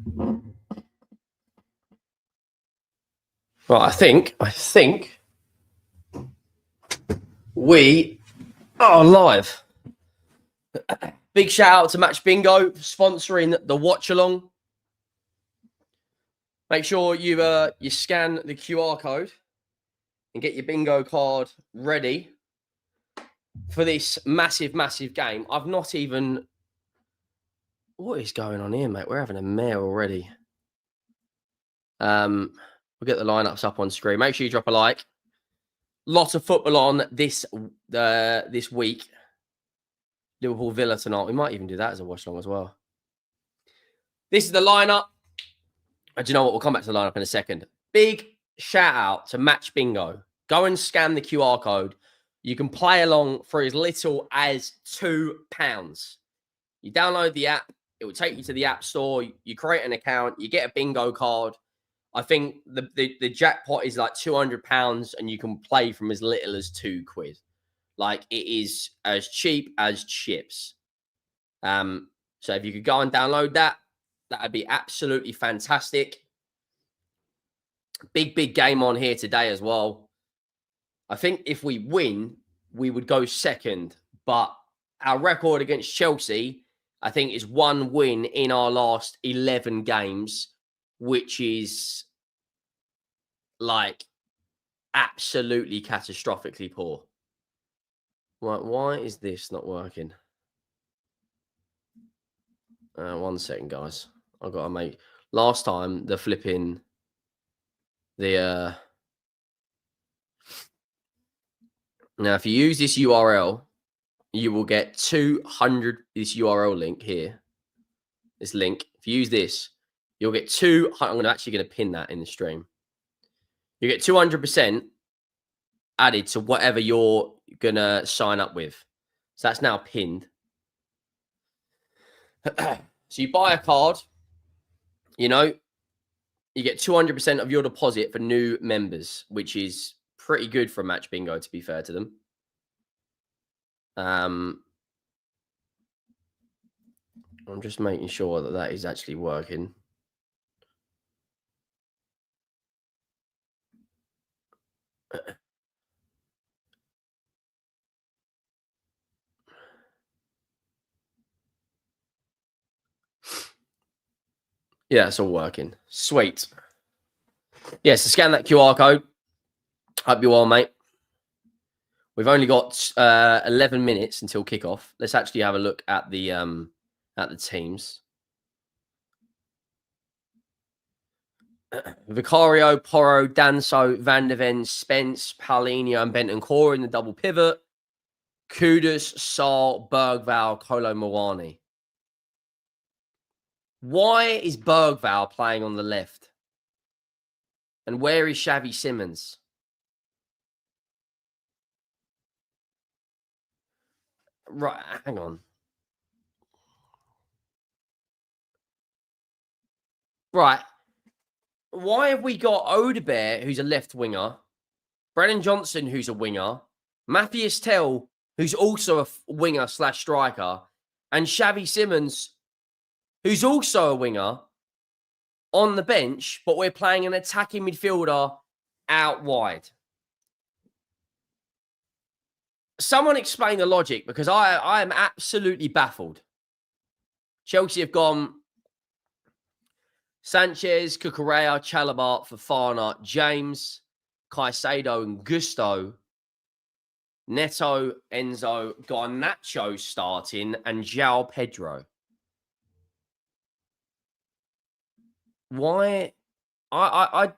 Right, I think we are live. Big shout out to Match Bingo sponsoring the watch along. Make sure you scan the QR code and get your bingo card ready for this massive game. I've not even... What is going on here, mate? We're having a mare already. We'll get the lineups up on screen. Make sure you drop a like. Lots of football on this week. Liverpool Villa tonight. We might even do that as a watch along as well. This is the lineup. And do you know what? We'll come back to the lineup in a second. Big shout out to Match Bingo. Go and scan the QR code. You can play along for as little as £2. You download the app. It will take you to the app store. You create an account. You get a bingo card. I think the jackpot is like £200 and you can play from as little as £2. Like, it is as cheap as chips. So if you could go and download that, that would be absolutely fantastic. Big game on here today as well. I think if we win, we would go second. But our record against Chelsea, I think, is 1 win in our last 11 games, which is like absolutely catastrophically poor. Why is this not working? 1 second, guys. I've got to make... Last time, the flipping... Now, if you use this URL, you will get 200... This URL link here. This link. If you use this, you'll get 200... I'm actually going to pin that in the stream. You get 200% added to whatever you're going to sign up with. So that's now pinned. So you buy a card, you know, you get 200% of your deposit for new members, which is pretty good for Match Bingo, to be fair to them. I'm just making sure that that is actually working. Yeah, it's all working. Sweet. Yeah, so scan that QR code. Hope you're well, mate. We've only got 11 minutes until kickoff. Let's actually have a look at the teams. Vicario, Porro, Danso, Van der Ven, Spence, Paulinho, and Bentancur in the double pivot. Kudus, Saul, Bergval, Kolo Muani. Why is Bergval playing on the left? And where is Xavi Simons? Right, hang on. Right. Why have we got Odebear, who's a left winger, Brennan Johnson, who's a winger, Matthias Tell, who's also a winger / striker, and Xavi Simons, who's also a winger, on the bench, but we're playing an attacking midfielder out wide? Someone explain the logic, because I am absolutely baffled. Chelsea have gone Sanchez, Cucurella, Chalobah, Fofana, James, Caicedo, and Gusto. Neto, Enzo, Garnacho starting, and João Pedro. Why? I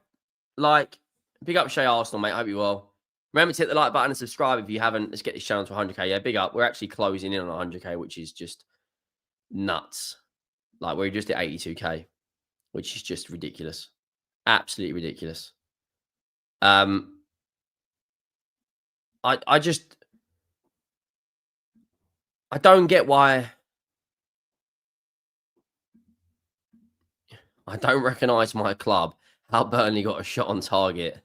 like, big up Shay Arsenal, mate. Hope you well. Remember to hit the like button and subscribe if you haven't. Let's get this channel to 100k. Yeah, big up. We're actually closing in on 100k, which is just nuts. Like, we're just at 82k, which is just ridiculous. Absolutely ridiculous. I don't get why. I don't recognise my club. How Burnley got a shot on target.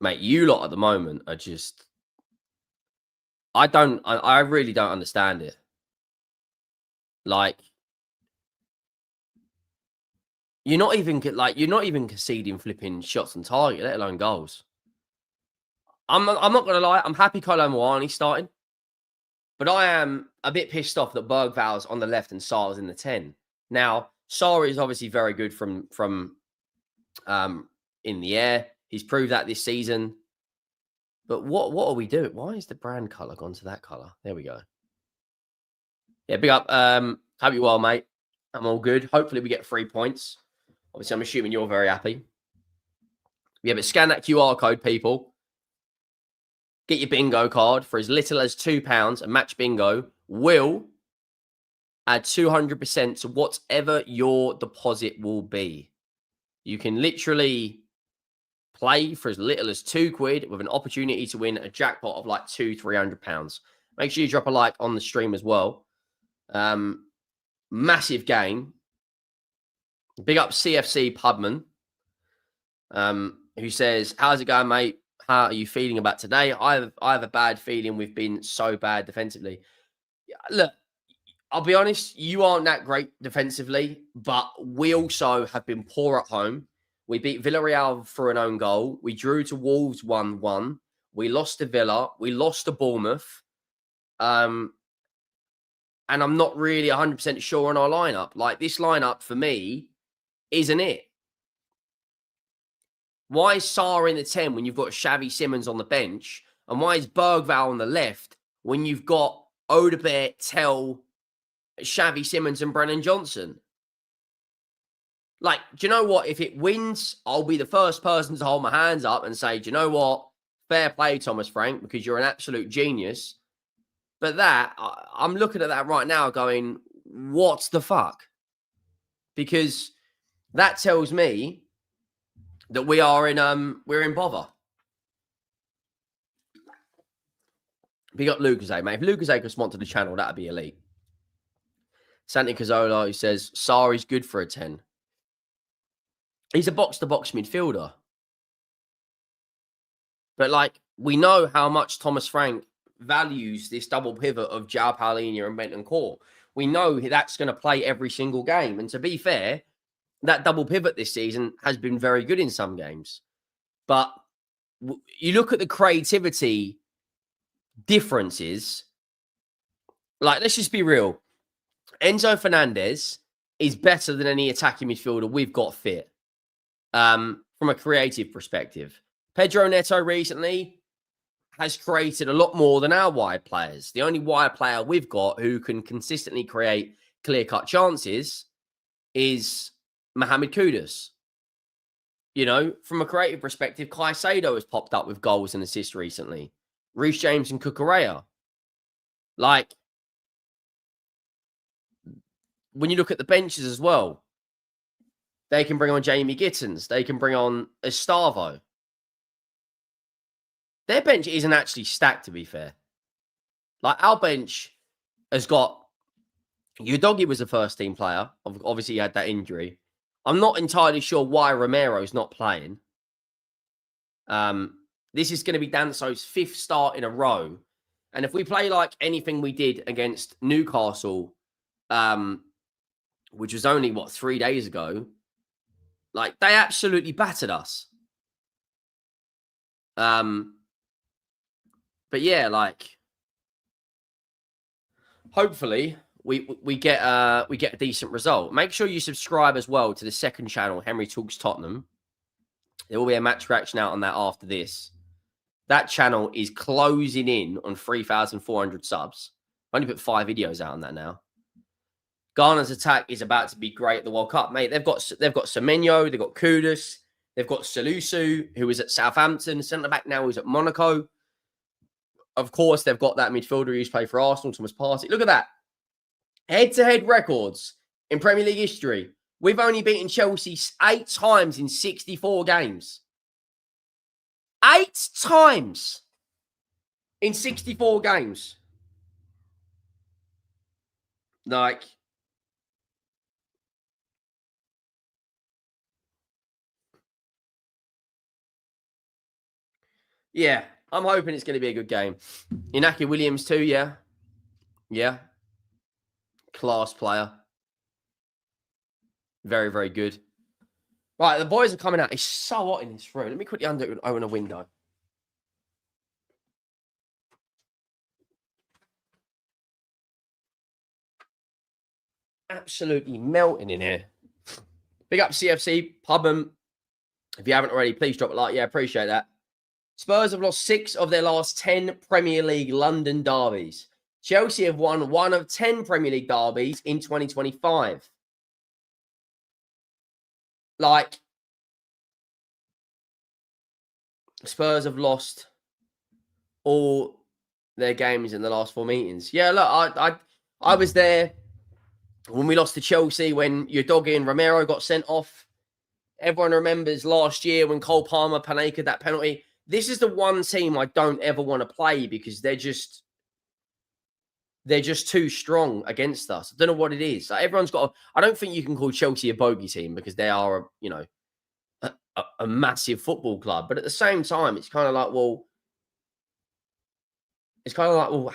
Mate, you lot at the moment are just... I really don't understand it. Like, you're not even conceding flipping shots on target, let alone goals. I'm not gonna lie, I'm happy Kolo Muani's starting, but I am a bit pissed off that Bergval's on the left and Sarr's in the 10. Now, Sarr is obviously very good from in the air. He's proved that this season. But what are we doing? Why is the brand color gone to that color? There we go. Yeah, big up. Hope you're well, mate. I'm all good. Hopefully we get 3 points. Obviously, I'm assuming you're very happy. Yeah, but scan that QR code, people. Get your bingo card for as little as £2. A match bingo will add 200% to whatever your deposit will be. You can literally play for as little as £2 with an opportunity to win a jackpot of like £200-300. Make sure you drop a like on the stream as well. Massive game. Big up CFC Pubman, who says, "How's it going, mate? How are you feeling about today? I have a bad feeling we've been so bad defensively." Look, I'll be honest, you aren't that great defensively, but we also have been poor at home. We beat Villarreal for an own goal. We drew to Wolves 1-1. We lost to Villa. We lost to Bournemouth. And I'm not really 100% sure on our lineup. Like, this lineup for me isn't it. Why is Sarr in the 10 when you've got Xavi Simons on the bench? And why is Bergval on the left when you've got Odebert, Tell, Xavi Simons and Brennan Johnson? Like, do you know what? If it wins, I'll be the first person to hold my hands up and say, do you know what? Fair play, Thomas Frank, because you're an absolute genius. But I'm looking at that right now going, what the fuck? Because that tells me that we're in bother. We got Lucas, mate. If Lucas could sponsor the channel, that'd be elite. Santi Cazzola, who says, Sarr is good for a 10. He's a box-to-box midfielder. But, like, we know how much Thomas Frank values this double pivot of João Paulinho and Bentancur. We know that's going to play every single game. And to be fair, that double pivot this season has been very good in some games. But you look at the creativity differences. Like, let's just be real. Enzo Fernandez is better than any attacking midfielder we've got fit from a creative perspective. Pedro Neto recently has created a lot more than our wide players. The only wide player we've got who can consistently create clear-cut chances is Mohamed Kudus. You know, from a creative perspective, Caicedo has popped up with goals and assists recently. Reece James and Cucurella. Like, when you look at the benches as well, they can bring on Jamie Gittins. They can bring on Estavo. Their bench isn't actually stacked, to be fair. Like, our bench has got... Udogie was a first-team player. Obviously, he had that injury. I'm not entirely sure why Romero's not playing. This is going to be Danso's 5th start in a row. And if we play like anything we did against Newcastle, which was only, 3 days ago, like, they absolutely battered us. But yeah, like, hopefully we get a decent result. Make sure you subscribe as well to the second channel, Henry Talks Tottenham. There will be a match reaction out on that after this. That channel is closing in on 3,400 subs. I've only put 5 videos out on that now. Ghana's attack is about to be great at the World Cup, mate. They've got Semenyo, they've got Kudus, they've got Salisu, who is at Southampton, centre back now who's at Monaco. Of course, they've got that midfielder who used to play for Arsenal, Thomas Partey. Look at that. Head-to-head records in Premier League history. We've only beaten Chelsea 8 times in 64 games. 8 times in 64 games. Like, yeah, I'm hoping it's going to be a good game. Inaki Williams too, yeah. Yeah. Class player. Very, very good. Right, the boys are coming out. It's so hot in this room. Let me quickly open a window. Absolutely melting in here. Big up CFC, pub 'em. If you haven't already, please drop a like. Yeah, appreciate that. Spurs have lost 6 of their last 10 Premier League London derbies. Chelsea have won 1 of 10 Premier League derbies in 2025. Like, Spurs have lost all their games in the last 4 meetings. Yeah, look, I was there when we lost to Chelsea, when your doggy and Romero got sent off. Everyone remembers last year when Cole Palmer Panenka that penalty. This is the one team I don't ever want to play because they're just too strong against us. I don't know what it is. Like, everyone's got. I don't think you can call Chelsea a bogey team because they are, a massive football club. But at the same time, it's kind of like, well,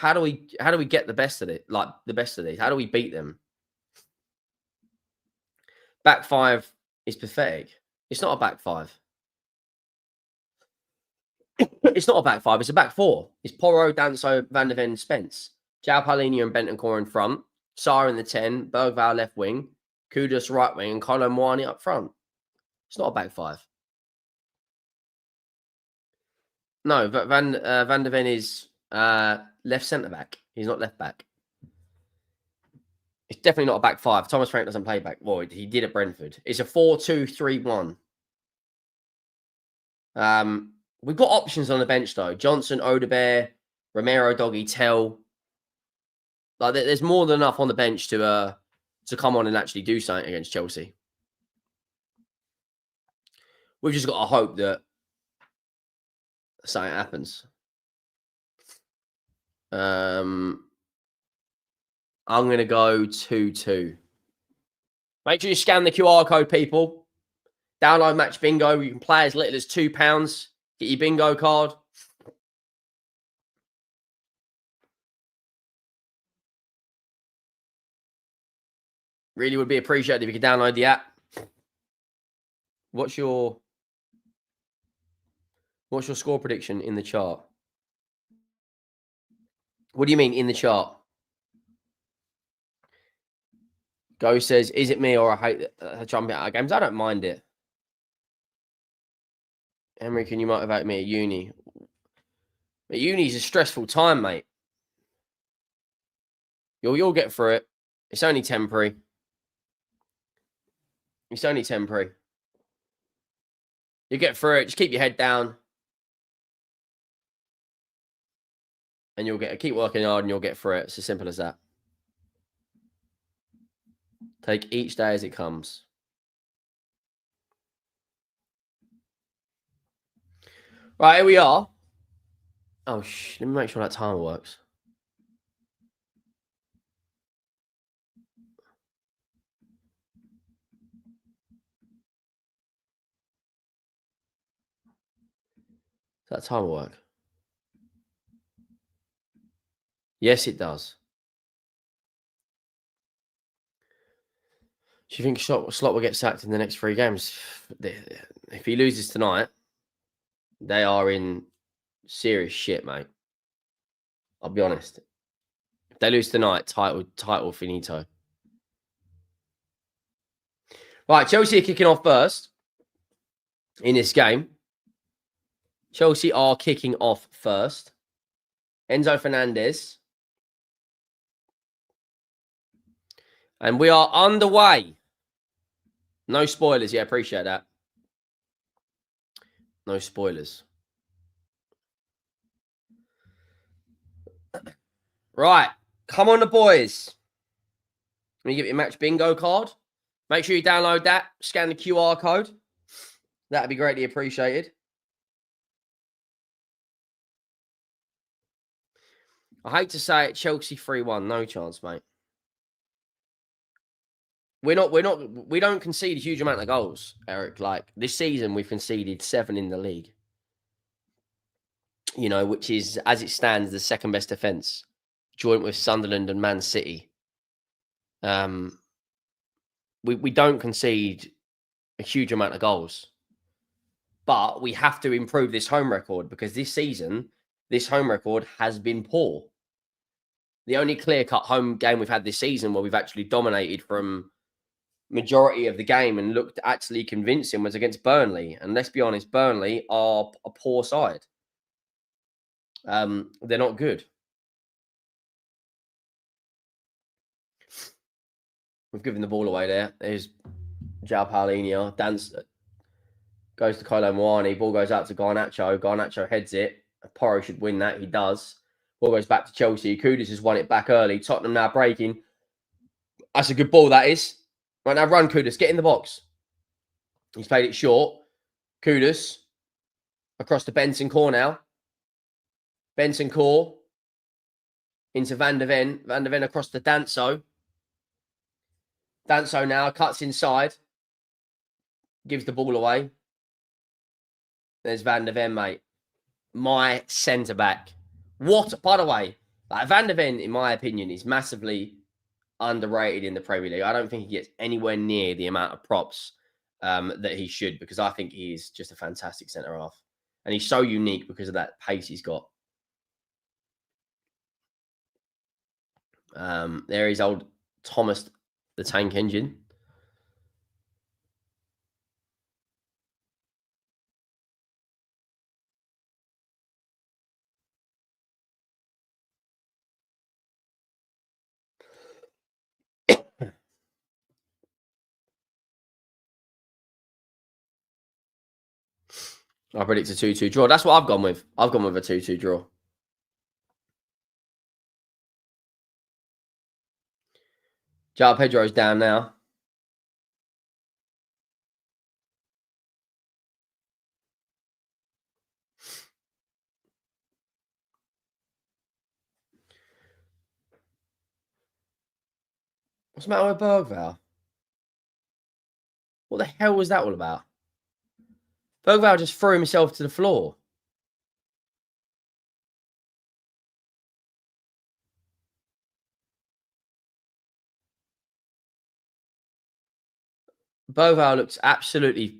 how do we get the best of it? Like the best of these? How do we beat them? Back 5 is pathetic. It's not a back 5. It's not a back 5. It's a back 4. It's Porro, Danso, Van der Ven, Spence. João Paulinho and Bentancur in front. Sarr in the 10. Bergvall left wing. Kudus right wing. And Kolo Muani up front. It's not a back 5. No, Van der Ven is left centre back. He's not left back. It's definitely not a back 5. Thomas Frank doesn't play back. Well, he did at Brentford. It's a 4-2-3-1. We've got options on the bench though. Johnson, Odebear, Romero, Doggy, Tell. Like, there's more than enough on the bench to come on and actually do something against Chelsea. We've just got to hope that something happens. I'm going to go 2-2. Make sure you scan the QR code, people. Download Match Bingo. You can play as little as £2. Get your bingo card. Really would be appreciated if you could download the app. What's your score prediction in the chart? What do you mean in the chart? Go says, is it me or I hate jumping out of games? I don't mind it. Henry, can you motivate me at uni? At uni is a stressful time, mate. You'll get through it. It's only temporary. It's only temporary. You get through it. Just keep your head down. And you'll keep working hard and you'll get through it. It's as simple as that. Take each day as it comes. Right, here we are. Oh, let me make sure that timer works. Does that timer work? Yes, it does. Do you think Slot will get sacked in the next 3 games? If he loses tonight, they are in serious shit, mate. I'll be honest. If they lose tonight, title finito. Right, Chelsea are kicking off first in this game. Chelsea are kicking off first. Enzo Fernandez. And we are underway. No spoilers. Yeah, appreciate that. No spoilers. Right. Come on, the boys. Let me give you a match bingo card. Make sure you download that. Scan the QR code. That'd be greatly appreciated. I hate to say it, Chelsea 3-1. No chance, mate. We don't concede a huge amount of goals, Eric. Like, this season, we've conceded 7 in the league. Which is, as it stands, the second best defence, joint with Sunderland and Man City. We don't concede a huge amount of goals. But we have to improve this home record because this season, this home record has been poor. The only clear-cut home game we've had this season where we've actually dominated from majority of the game and looked actually convincing was against Burnley. And let's be honest, Burnley are a poor side. They're not good. We've given the ball away there. There's João Paulinho. Dance goes to Kolo Muani. Ball goes out to Garnacho. Garnacho heads it. Porro should win that. He does. Ball goes back to Chelsea. Kudus has won it back early. Tottenham now breaking. That's a good ball, that is. Right now, run, Kudus. Get in the box. He's played it short. Kudus across to Benson Core now. Benson Core into Van der Ven. Van der Ven across to Danso. Danso now cuts inside. Gives the ball away. There's Van der Ven, mate. My centre-back. What, by the way, like Van der Ven, in my opinion, is massively underrated in the Premier League. I don't think he gets anywhere near the amount of props that he should, because I think he is just a fantastic centre-half. And he's so unique because of that pace he's got. There is old Thomas the Tank Engine. I predict a 2-2 draw. That's what I've gone with. I've gone with a 2-2 draw. João Pedro's down now. What's the matter with Bergvall? What the hell was that all about? Bergvall just threw himself to the floor. Bergvall looks absolutely...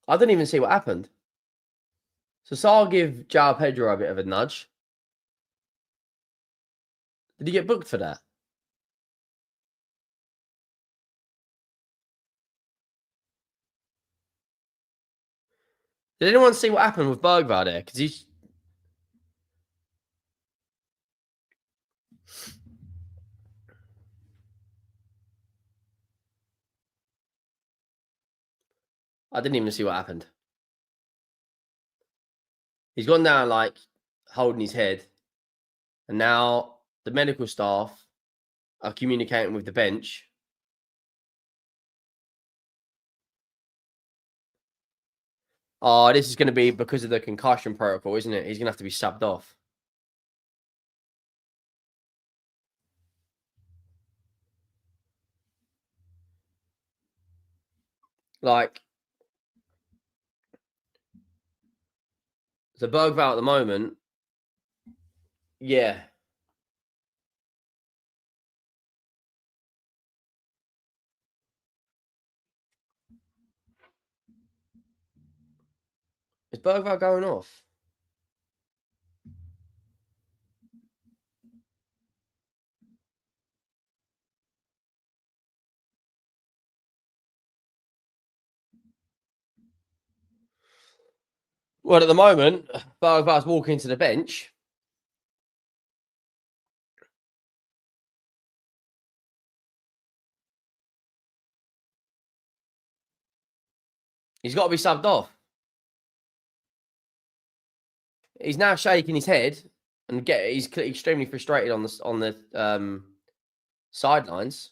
I didn't even see what happened. So I'll give João Pedro a bit of a nudge. Did he get booked for that? Did anyone see what happened with Bergvall there? Because he's... I didn't even see what happened. He's gone down, like, holding his head. And now the medical staff are communicating with the bench. Oh, this is going to be because of the concussion protocol, isn't it? He's going to have to be subbed off. Like, the Bergvall at the moment, yeah. Is Bergvall going off? Well, at the moment, Bergvall's walking to the bench. He's got to be subbed off. He's now shaking his head and he's extremely frustrated on the sidelines.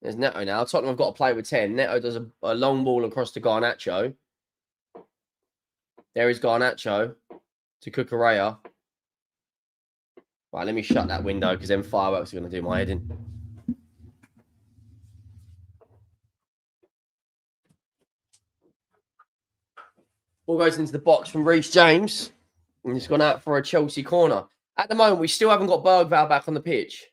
There's Neto now. Tottenham have got to play with 10. Neto does a long ball across to Garnacho. There is Garnacho to Cucurella. Right, let me shut that window because then fireworks are going to do my head in. Ball goes into the box from Reece James. And it's gone out for a Chelsea corner. At the moment, we still haven't got Bergvall back on the pitch.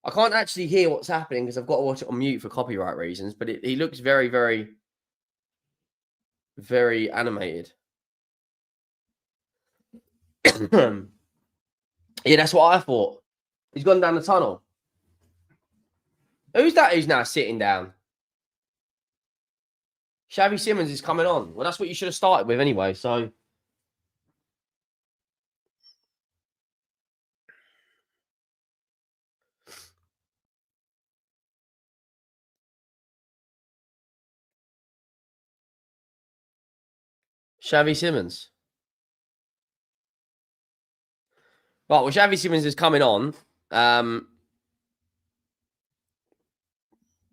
I can't actually hear what's happening because I've got to watch it on mute for copyright reasons, but he looks very, very, very animated. Yeah, that's what I thought. He's gone down the tunnel. Who's that who's now sitting down? Xavi Simons is coming on. Well, that's what you should have started with anyway, so... Xavi Simons. Right, well, Xavi Simons is coming on.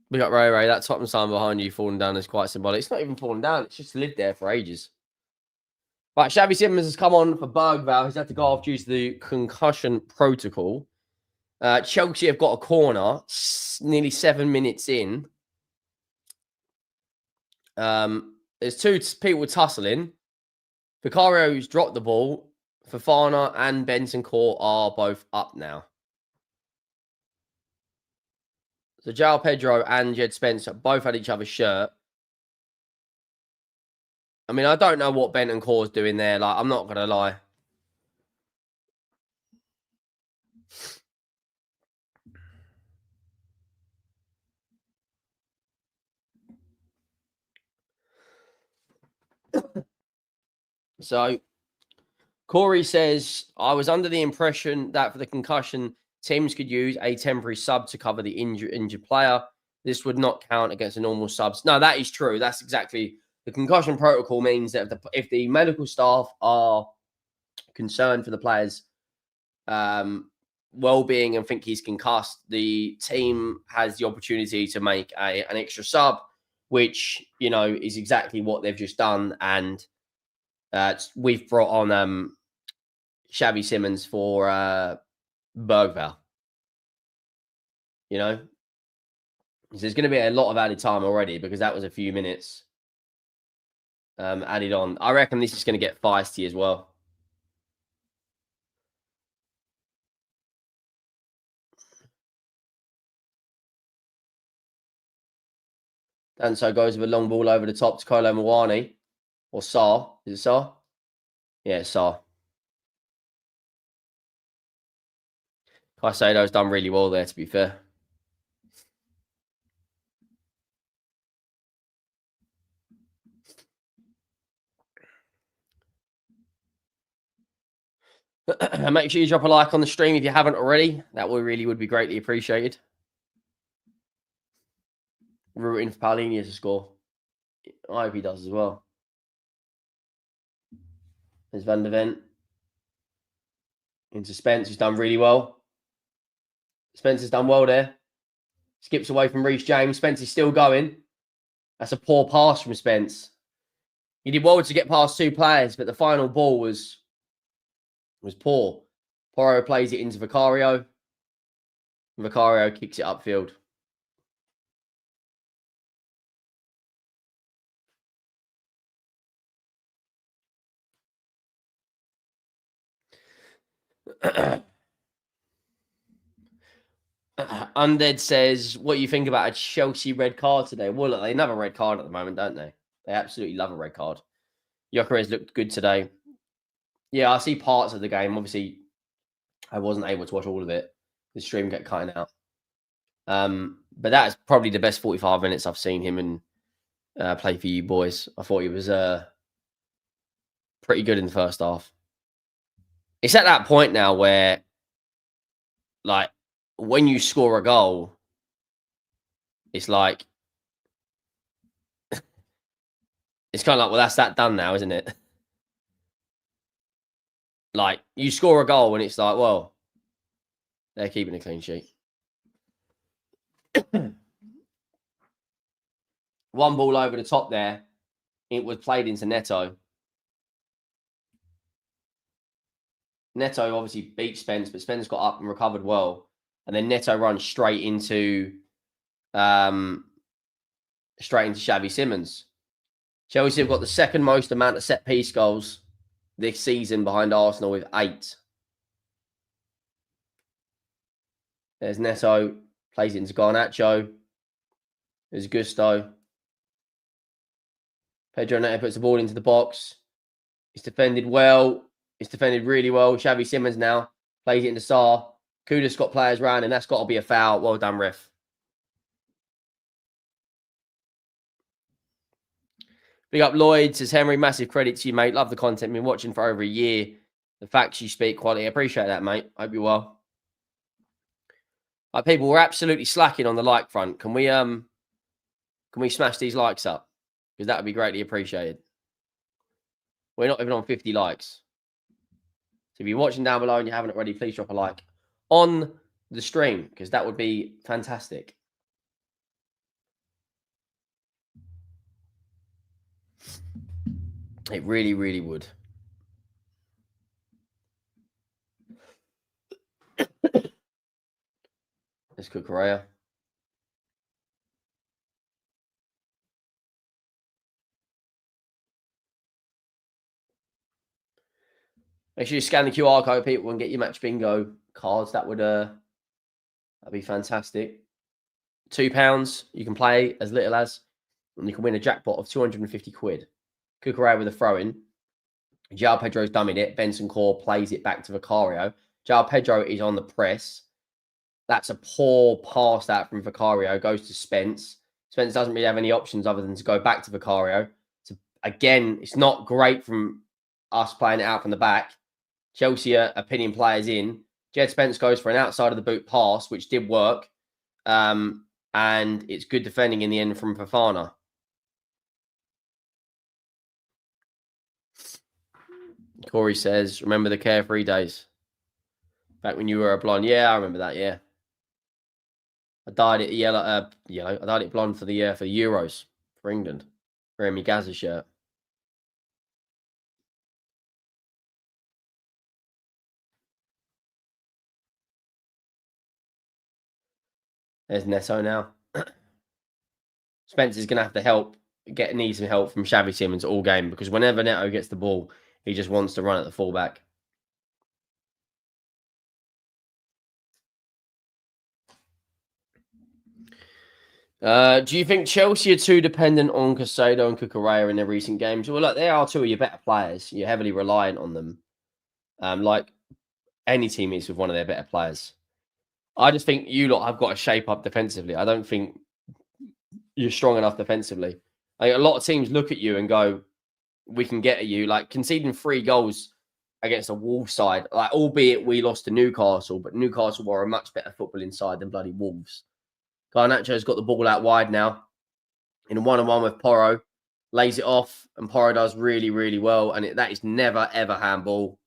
We got Ray. That Tottenham sign behind you falling down is quite symbolic. It's not even falling down. It's just lived there for ages. Right, Xavi Simons has come on for Bergvall. He's had to go off due to the concussion protocol. Chelsea have got a corner nearly 7 minutes in. There's two people tussling. Vicario's dropped the ball. Fofana and Bentancur are both up now. So João Pedro and Jed Spencer both had each other's shirt. I mean, I don't know what Bentancur's doing there. Like, I'm not going to lie. So, Corey says, I was under the impression that for the concussion, teams could use a temporary sub to cover the injured player. This would not count against a normal subs. No, that is true. That's exactly... The concussion protocol means that if the medical staff are concerned for the player's well-being and think he's concussed, the team has the opportunity to make an extra sub, which, you know, is exactly what they've just done. And we've brought on Xavi Simons for Bergvall. You know? So there's going to be a lot of added time already because that was a few minutes added on. I reckon this is going to get feisty as well. And so goes with a long ball over the top to Kolo Muani. Or Sarr. Is it Sarr? Yeah, Sarr. Caicedo's done really well there, to be fair. Make sure you drop a like on the stream if you haven't already. That would be greatly appreciated. Rooting for Paulinho to score. I hope he does as well. There's Van de Ven. Into Spence, who's done really well. Spencer's done well there. Skips away from Reece James. Spence is still going. That's a poor pass from Spence. He did well to get past two players, but the final ball was poor. Porro plays it into Vicario. Vicario kicks it upfield. Undead says, what do you think about a Chelsea red card today? Well, look, they love a red card at the moment, don't they? They absolutely love a red card. Gyökeres looked good today. Yeah, I see parts of the game. Obviously, I wasn't able to watch all of it. The stream kept cutting out. But that is probably the best 45 minutes I've seen him and play for you boys. I thought he was pretty good in the first half. It's at that point now where, like, when you score a goal, it's like, it's kind of like, well, that's that done now, isn't it? Like, you score a goal and it's like, well, they're keeping a clean sheet. One ball over the top there. It was played into Neto. Neto obviously beat Spence, but Spence got up and recovered well. And then Neto runs straight into Xavi Simons. Chelsea have got the second most amount of set-piece goals this season behind Arsenal with 8. There's Neto. Plays it into Garnacho. There's Gusto. Pedro Neto puts the ball into the box. It's defended well. It's defended really well. Xavi Simons now plays it into Sarr. Kuda's got players round, and that's got to be a foul. Well done, ref. Big up Lloyd, says Henry, massive credit to you, mate. Love the content. Been watching for over a year. The facts you speak, quality. I appreciate that, mate. Hope you're well. People, we're absolutely slacking on the like front. Can we smash these likes up? Because that would be greatly appreciated. We're not even on 50 likes. So if you're watching down below and you haven't already, please drop a like on the stream, because that would be fantastic. It really, really would. Let's cook Correa. Make sure you scan the QR code, people, and get your match bingo cards. That'd be fantastic. £2, you can play as little as, and you can win a jackpot of 250 quid. Cucurella with a throw-in. João Pedro's dummied it. Benson Core plays it back to Vicario. João Pedro is on the press. That's a poor pass out from Vicario. Goes to Spence. Spence doesn't really have any options other than to go back to Vicario. So again, it's not great from us playing it out from the back. Chelsea are opinion players in. Jed Spence goes for an outside of the boot pass, which did work. And it's good defending in the end from Fofana. Corey says, remember the carefree days? Back when you were a blonde. Yeah, I remember that, yeah. I dyed it yellow. I dyed it blonde for the Euros for England. Wearing my Gaza shirt. There's Neto now. Spencer's going to have to need some help from Xavi Simons all game, because whenever Neto gets the ball, he just wants to run at the fullback. Do you think Chelsea are too dependent on Caicedo and Cucurella in their recent games? Well, look, they are two of your better players. You're heavily reliant on them. Like any team is with one of their better players. I just think you lot have got to shape up defensively. I don't think you're strong enough defensively. Like, a lot of teams look at you and go, we can get at you. Like conceding 3 goals against a Wolves side, like, albeit we lost to Newcastle, but Newcastle were a much better footballing side than bloody Wolves. Garnacho's got the ball out wide now in a 1-on-1 with Porro. Lays it off, and Porro does really, really well. And that is never, ever handball.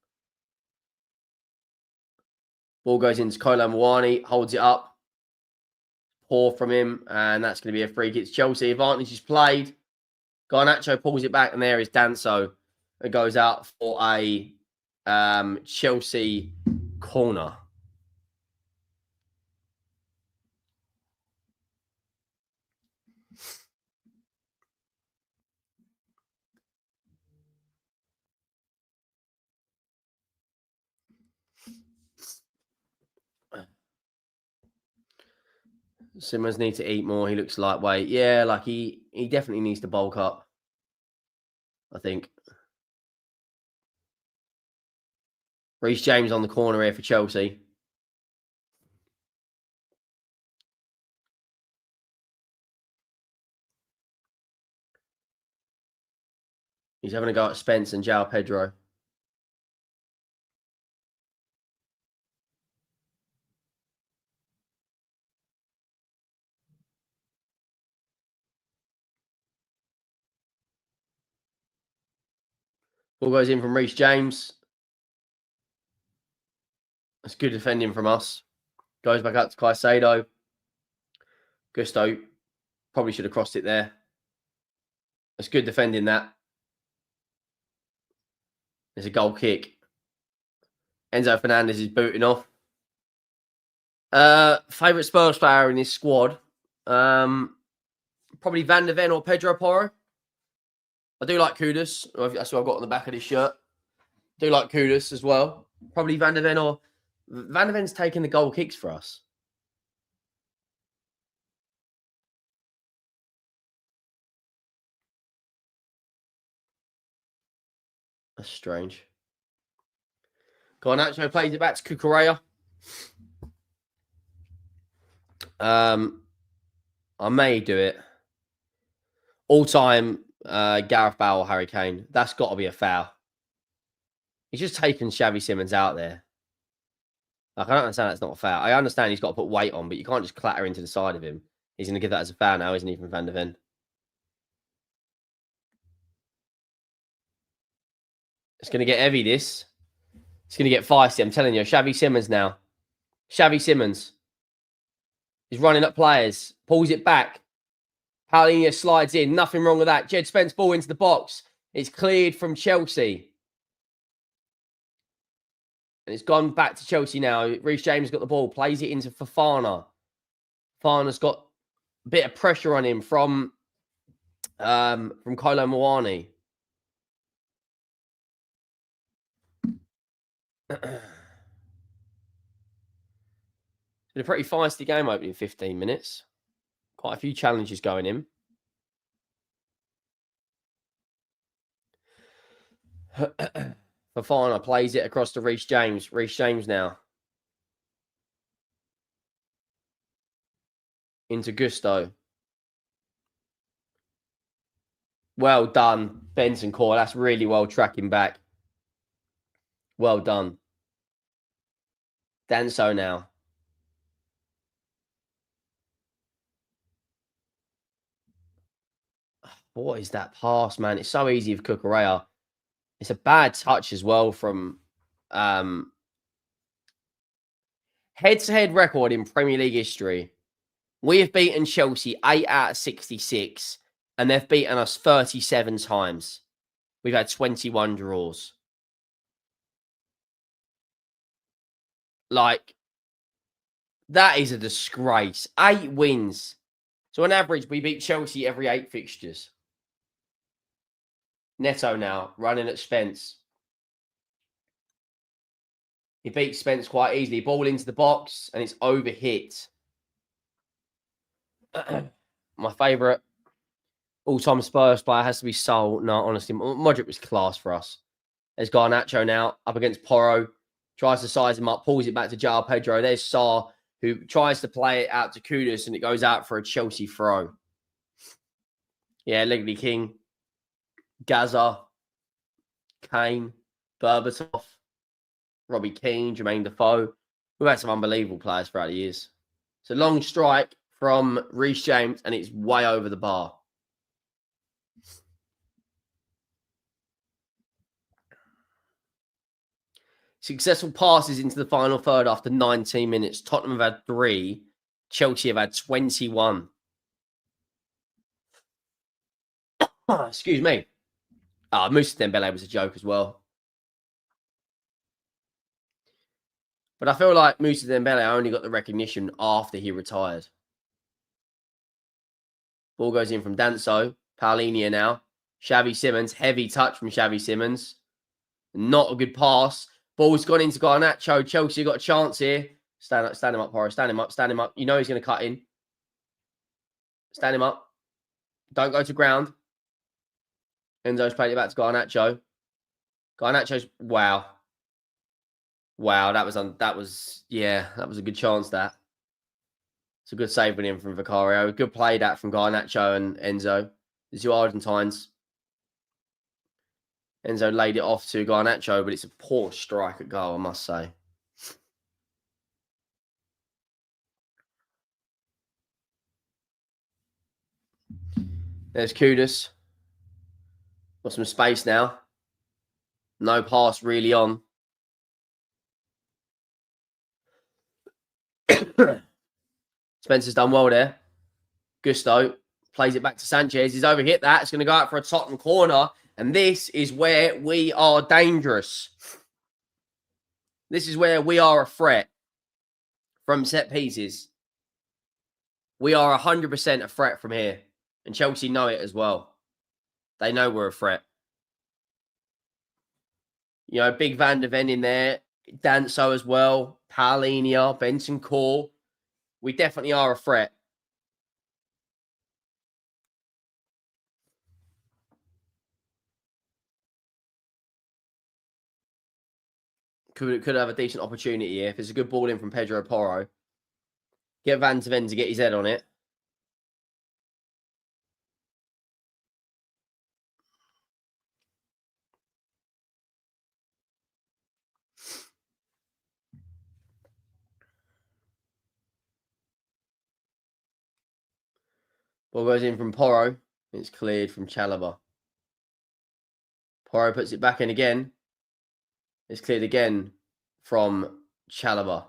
Ball goes into Kolo Muani, holds it up. Poor from him, and that's going to be a free kick. Chelsea advantage is played. Garnacho pulls it back, and there is Danso. It goes out for a Chelsea corner. Simmons needs to eat more. He looks lightweight. Yeah, like he definitely needs to bulk up, I think. Reece James on the corner here for Chelsea. He's having a go at Spence and João Pedro. Ball goes in from Reece James. That's good defending from us. Goes back up to Caicedo. Gusto probably should have crossed it there. That's good defending that. There's a goal kick. Enzo Fernandez is booting off. Favourite Spurs player in this squad? Probably Van de Ven or Pedro Porro. I do like Kudus. That's what I've got on the back of this shirt. Do like Kudus as well. Probably Van de Ven, or Van de Ven's taking the goal kicks for us. That's strange. Garnacho plays it back to Cucurella. I may do it. All-time Gareth Bale, Harry Kane. That's got to be a foul. He's just taken Xavi Simons out there. Like, I don't understand that's not a foul. I understand he's got to put weight on, but you can't just clatter into the side of him. He's going to give that as a foul now, isn't he, from Van de Ven? It's going to get heavy, this. It's going to get feisty. I'm telling you. Xavi Simons now. Xavi Simons. He's running up players. Pulls it back. Paulinho slides in. Nothing wrong with that. Jed Spence ball into the box. It's cleared from Chelsea. And it's gone back to Chelsea now. Reece James got the ball. Plays it into Fofana. Fofana's got a bit of pressure on him from Kolo Muani. It's been a pretty feisty game opening 15 minutes. Quite a few challenges going in. Fofana plays it across to Reece James. Reece James now. Into Gusto. Well done, Benson Core. That's really well tracking back. Well done. Danso now. What is that pass, man? It's so easy for Cucurella. It's a bad touch as well from head-to-head record in Premier League history. We have beaten Chelsea 8 out of 66, and they've beaten us 37 times. We've had 21 draws. Like, that is a disgrace. 8 wins. So on average, we beat Chelsea every 8 fixtures. Neto now, running at Spence. He beats Spence quite easily. Ball into the box, and it's overhit. My favourite all-time Spurs player has to be Sol. No, honestly, Modric was class for us. There's Garnacho now, up against Porro. Tries to size him up, pulls it back to João Pedro. There's Sarr, who tries to play it out to Kudus, and it goes out for a Chelsea throw. Yeah, Legally King. Gaza, Kane, Berbatov, Robbie Keane, Jermaine Defoe. We've had some unbelievable players throughout the years. It's a long strike from Reece James, and it's way over the bar. Successful passes into the final third after 19 minutes. Tottenham have had 3. Chelsea have had 21. Excuse me. Moussa Dembele was a joke as well. But I feel like Moussa Dembele only got the recognition after he retired. Ball goes in from Danso. Paulinho now. Xavi Simons. Heavy touch from Xavi Simons. Not a good pass. Ball's gone into Garnacho. Chelsea got a chance here. Stand him up, Horace. Stand him up. You know he's going to cut in. Stand him up. Don't go to ground. Enzo's played it back to Garnacho. Garnacho's wow. Wow, that was a good chance, that. It's a good save with him from Vicario. Good play that from Garnacho and Enzo. The 2 Argentines. Enzo laid it off to Garnacho, but it's a poor strike at goal, I must say. There's Kudus. Got some space now. No pass really on. Spencer's done well there. Gusto plays it back to Sanchez. He's overhit that. It's going to go out for a Tottenham corner. And this is where we are dangerous. This is where we are a threat from set pieces. We are 100% a threat from here. And Chelsea know it as well. They know we're a threat. You know, big Van de Ven in there. Danso as well. Paulinho, Benson Core. We definitely are a threat. Could have a decent opportunity here. If it's a good ball in from Pedro Porro. Get Van de Ven to get his head on it. Ball goes in from Porro. It's cleared from Chalobah. Porro puts it back in again. It's cleared again from Chalobah.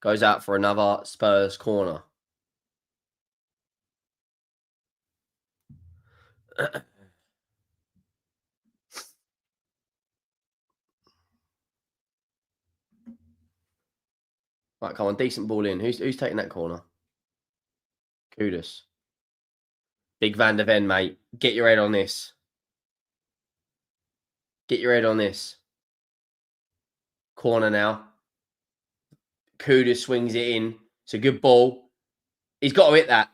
Goes out for another Spurs corner. Right, come on, decent ball in. Who's taking that corner? Kudus. Big Van de Ven, mate. Get your head on this. Get your head on this. Corner now. Kudus swings it in. It's a good ball. He's got to hit that.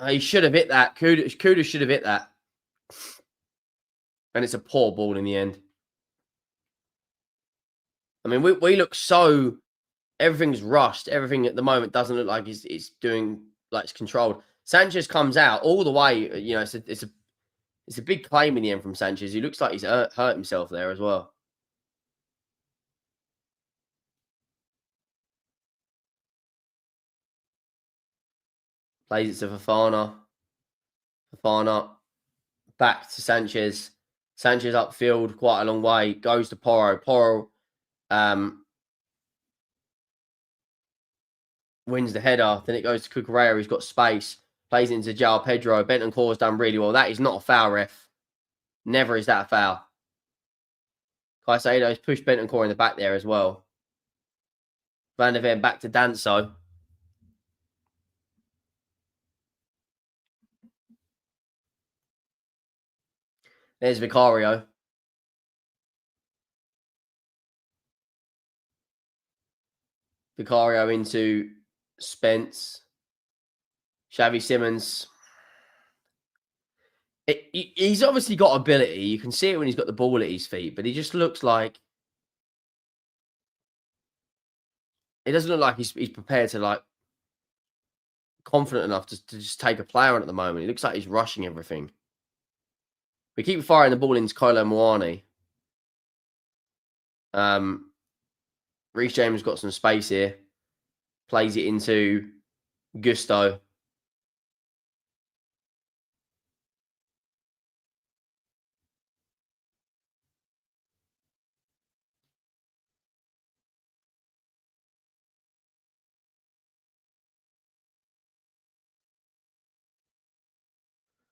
He should have hit that. Kudus should have hit that. And it's a poor ball in the end. I mean, we look so... Everything's rushed. Everything at the moment doesn't look like it's doing... Like it's controlled. Sanchez comes out all the way. You know, it's a big claim in the end from Sanchez. He looks like he's hurt himself there as well. Plays it to Fofana. Fofana back to Sanchez. Sanchez upfield quite a long way. Goes to Porro. Porro wins the header. Then it goes to Cucurella. He's got space. Plays it into João Pedro. Bentoncourt's done really well. That is not a foul, ref. Never is that a foul. Caicedo's pushed Bentoncourt in the back there as well. Van de Ven back to Danso. There's Vicario. Vicario into Spence. Xavi Simons. He's obviously got ability. You can see it when he's got the ball at his feet, but he just looks like... It doesn't look like he's prepared to, like, confident enough to just take a player on at the moment. He looks like he's rushing everything. We keep firing the ball into Kolo Muani. Reece James got some space here. Plays it into Gusto.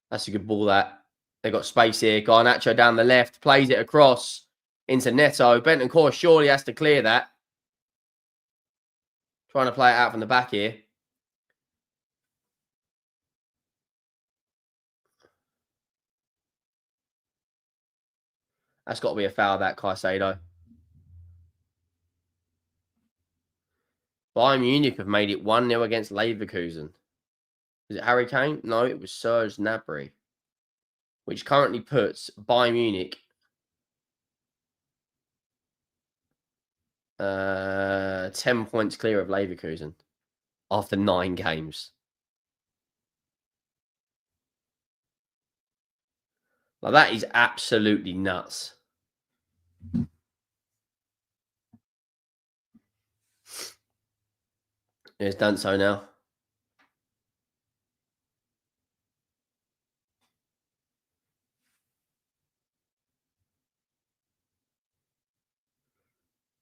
That's a good ball, that. They've got space here. Garnacho down the left. Plays it across into Neto. Bentoncourt surely has to clear that. Trying to play it out from the back here. That's got to be a foul, that, Caicedo. Bayern Munich have made it 1-0 against Leverkusen. Is it Harry Kane? No, it was Serge Gnabry. Which currently puts Bayern Munich 10 points clear of Leverkusen after 9 games. Like, that is absolutely nuts. There's Danso now.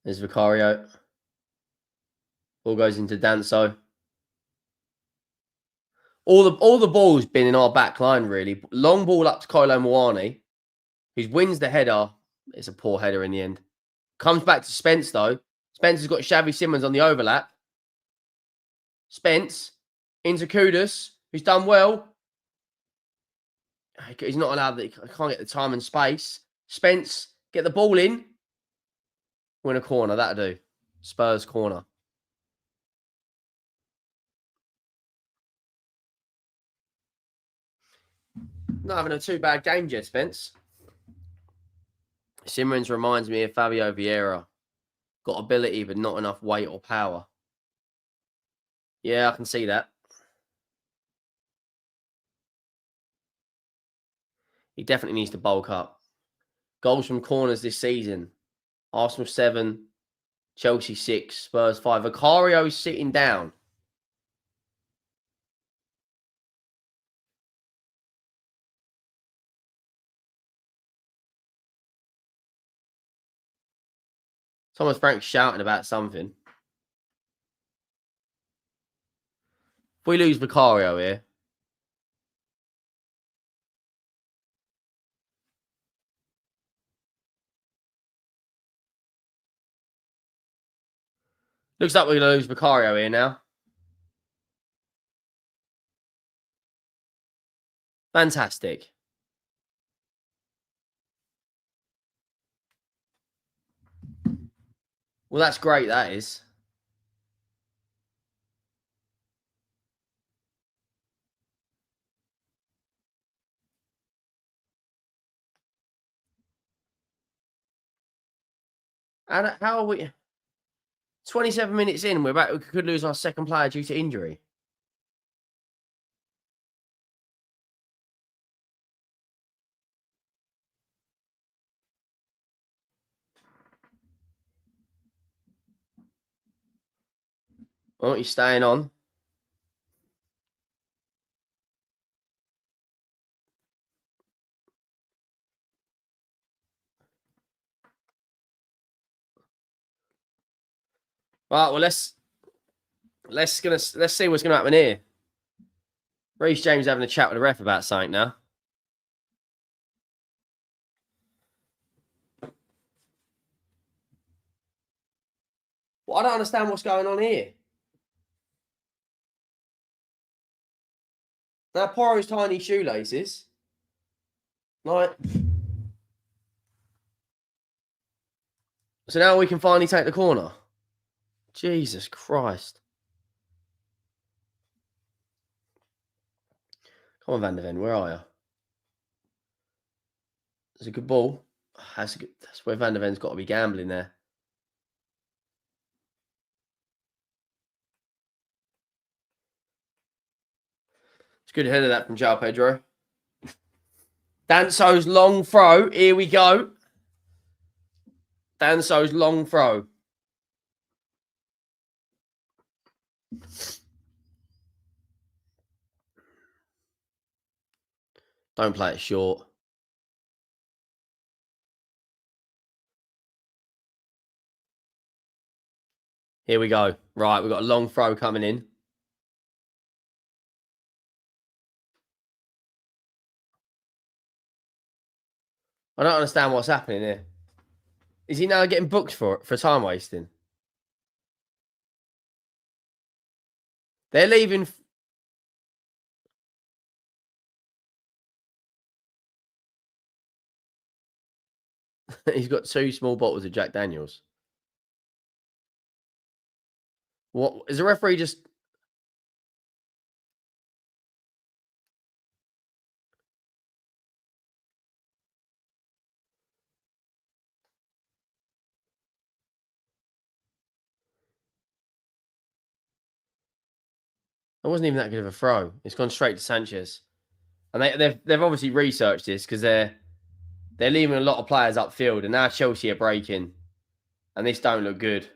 There's Vicario. Ball goes into Danso. All the ball's been in our back line, really. Long ball up to Kolo Muani, who wins the header. It's a poor header in the end. Comes back to Spence, though. Spence has got Xavi Simons on the overlap. Spence into Kudus, who's done well. He's not allowed that. He can't get the time and space. Spence, get the ball in. Win a corner. That'll do. Spurs corner. Not having a too bad game yet, Spence. Simons reminds me of Fabio Vieira. Got ability, but not enough weight or power. Yeah, I can see that. He definitely needs to bulk up. Goals from corners this season. Arsenal 7, Chelsea 6, Spurs 5. Vicario's sitting down. Thomas Frank's shouting about something. If we lose Vicario here, looks like we're going to lose Vicario here now. Fantastic. Well, that's great, that is. And how are we? 27 minutes in, we could lose our second player due to injury. Aren't you staying on? Right, well, let's see what's gonna happen here. Reece James having a chat with the ref about something now. Well, I don't understand what's going on here. Now, Poro's tiny shoelaces. Like, so now we can finally take the corner. Jesus Christ. Come on, Van der Ven, where are you? It's a good ball. That's where Van der Ven's got to be gambling there. It's good header that from João Pedro. Danso's long throw. Here we go. Danso's long throw. Don't play it short. Here we go. Right, we've got a long throw coming in. I don't understand what's happening here. Is he now getting booked for time wasting? They're leaving. He's got 2 small bottles of Jack Daniels. What is the referee just? It wasn't even that good of a throw. It's gone straight to Sanchez, and they've obviously researched this because they're leaving a lot of players upfield, and now Chelsea are breaking, and this don't look good.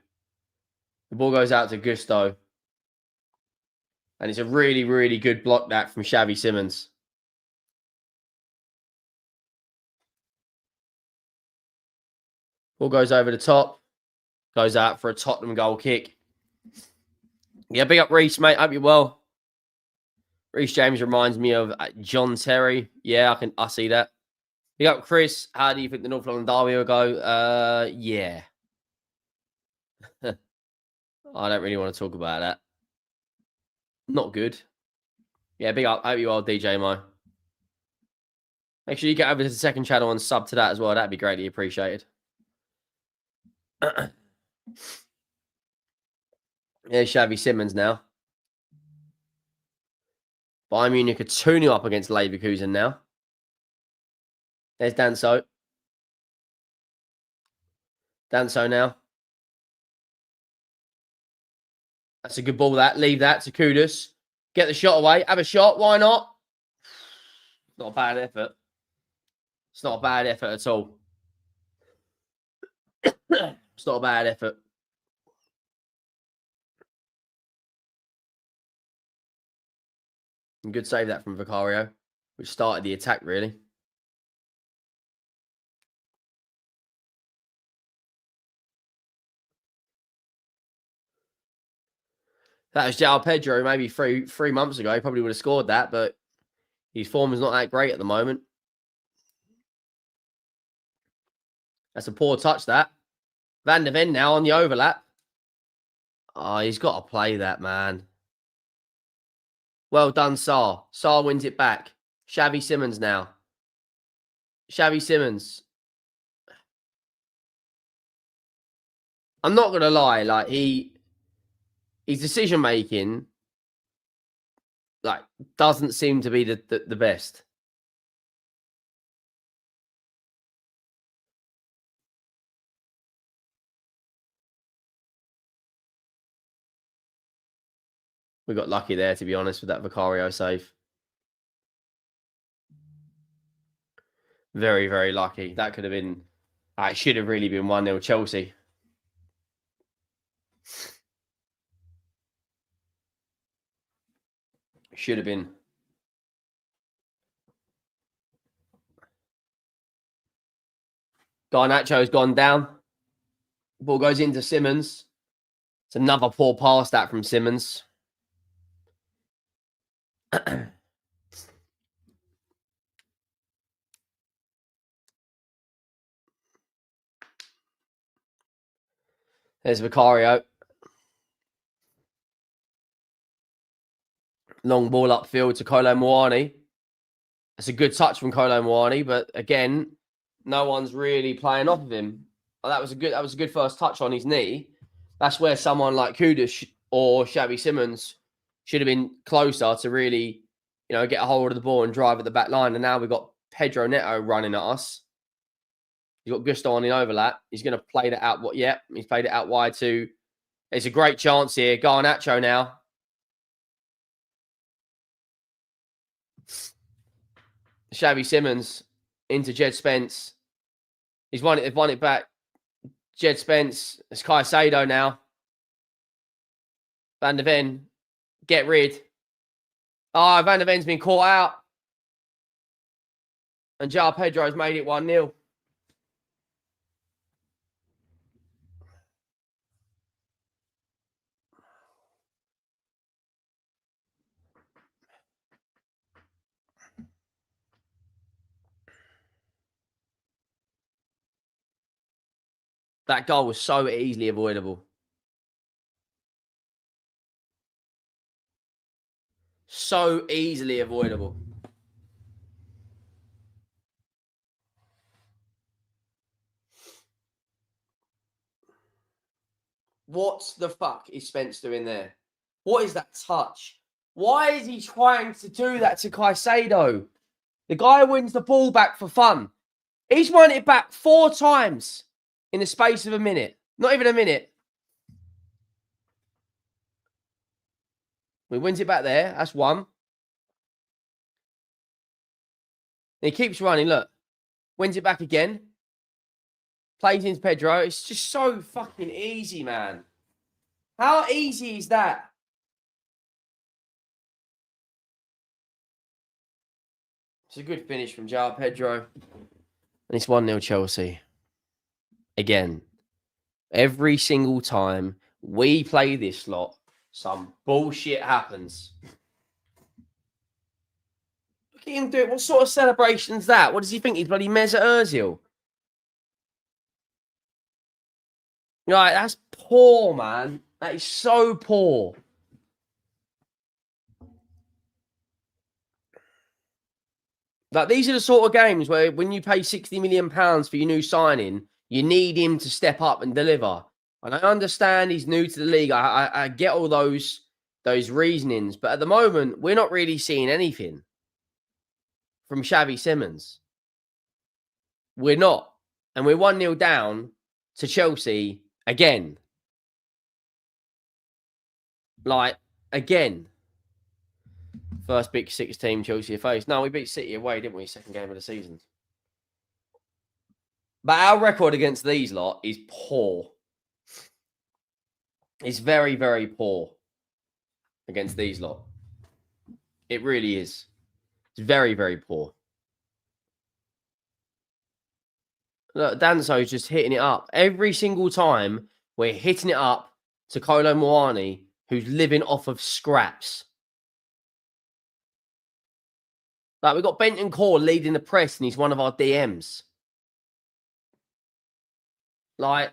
The ball goes out to Gusto, and it's a really, really good block that from Xavi Simons. Ball goes over the top, goes out for a Tottenham goal kick. Yeah, big up Reece, mate. Hope you're well. Reece James reminds me of John Terry. Yeah, I see that. Big up Chris. How do you think the North London derby will go? Yeah. I don't really want to talk about that. Not good. Yeah, big up. Hope you are, DJ Mo. Make sure you get over to the second channel and sub to that as well. That'd be greatly appreciated. There's Xavi Simons now. Bayern Munich are 2-0 up against Leverkusen now. There's Danso. Danso now. That's a good ball, that. Leave that to Kudus. Get the shot away. Have a shot. Why not? Not a bad effort. It's not a bad effort at all. It's not a bad effort. And good save that from Vicario, which started the attack, really. That was João Pedro maybe three months ago. He probably would have scored that, but his form is not that great at the moment. That's a poor touch, that. Van der Ven now on the overlap. Oh, he's got to play that, man. Well done, Sarr. Sarr wins it back. Xavi Simons now. Xavi Simons. I'm not going to lie. Like, his decision-making, like, doesn't seem to be the best. We got lucky there, to be honest, with that Vicario save. Very, very lucky. That could have been... it should have really been 1-0 Chelsea. Should have been. Garnacho's gone down. Ball goes into Simons. It's another poor pass, that, from Simons. There's Vicario. Long ball upfield to Kolo Muani. That's a good touch from Kolo Muani, but again, no one's really playing off of him. Oh, that was a good first touch on his knee. That's where someone like Kudus or Xavi Simons should have been closer to really, get a hold of the ball and drive at the back line. And now we've got Pedro Neto running at us. He's got Gusto on the overlap. He's going to play that out. He's played it out wide too. It's a great chance here. Garnacho now. Xavi Simons into Jed Spence. They've won it back. Jed Spence. It's Caicedo now. Van der Ven. Get rid. Oh, Van der Ven's been caught out. And João Pedro's made it 1-0. That goal was so easily avoidable. So easily avoidable. What the fuck is Spence doing there? What is that touch? Why is he trying to do that to Caicedo? The guy wins the ball back for fun. He's won it back 4 times in the space of a minute. Not even a minute. He wins it back there. That's 1. And he keeps running. Look. Wins it back again. Plays into Pedro. It's just so fucking easy, man. How easy is that? It's a good finish from João Pedro. And it's 1-0 Chelsea. Again, every single time we play this lot, some bullshit happens. Look at him do it. What sort of celebration is that? What does he think? He's bloody Mesut Ozil. Right, that's poor, man. That is so poor. Like, these are the sort of games where when you pay £60 million for your new signing, you need him to step up and deliver. And I understand he's new to the league. I get all those reasonings. But at the moment, we're not really seeing anything from Xavi Simons. We're not. And we're 1-0 down to Chelsea again. Like, again, first Big Six team Chelsea faced. No, we beat City away, didn't we? Second game of the season. But our record against these lot is poor. It's very, very poor against these lot. It really is. It's very, very poor. Look, Danso's just hitting it up. Every single time we're hitting it up to Kolo Muani, who's living off of scraps. Like, we've got Benton Core leading the press, and he's one of our DMs. Like,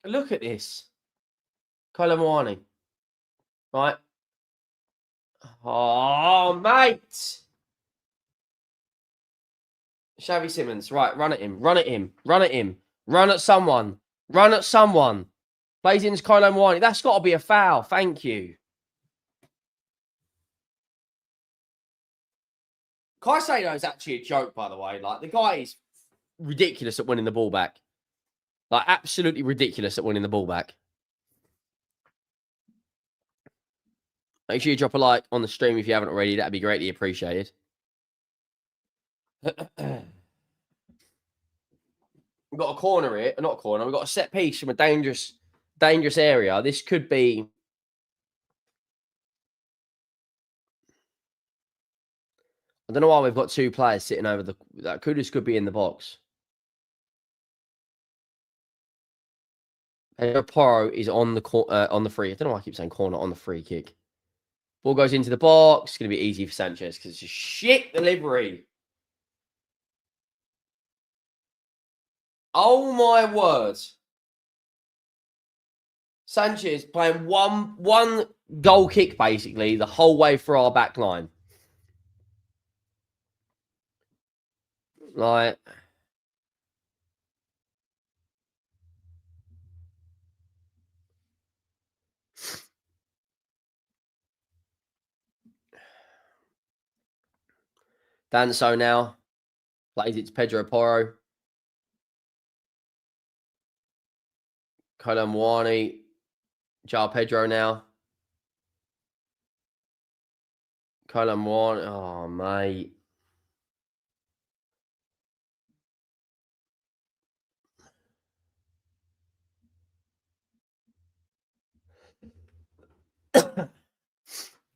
look at this. Kolo Muani. Right? Oh, mate. Xavi Simons. Right, run at him. Run at him. Run at him. Run at someone. Run at someone. Plays into Kolo Muani. That's got to be a foul. Thank you. Caicedo is actually a joke, by the way. Like, the guy is ridiculous at winning the ball back. Like, absolutely ridiculous at winning the ball back. Make sure you drop a like on the stream if you haven't already. That'd be greatly appreciated. We've got a corner here. Not a corner. We've got a set piece from a dangerous area. This could be... I don't know why we've got two players sitting over the... That Kudus could be in the box. Pedro Porro is on the free. I don't know why I keep saying corner, on the free kick. Ball goes into the box. It's going to be easy for Sanchez because it's a shit delivery. Oh, my word. Sanchez playing one goal kick, basically, the whole way through our back line. Like... Danso now. Plays it to Pedro Porro. Kolo Muani. João Pedro now. Kolo Muani. Oh, mate.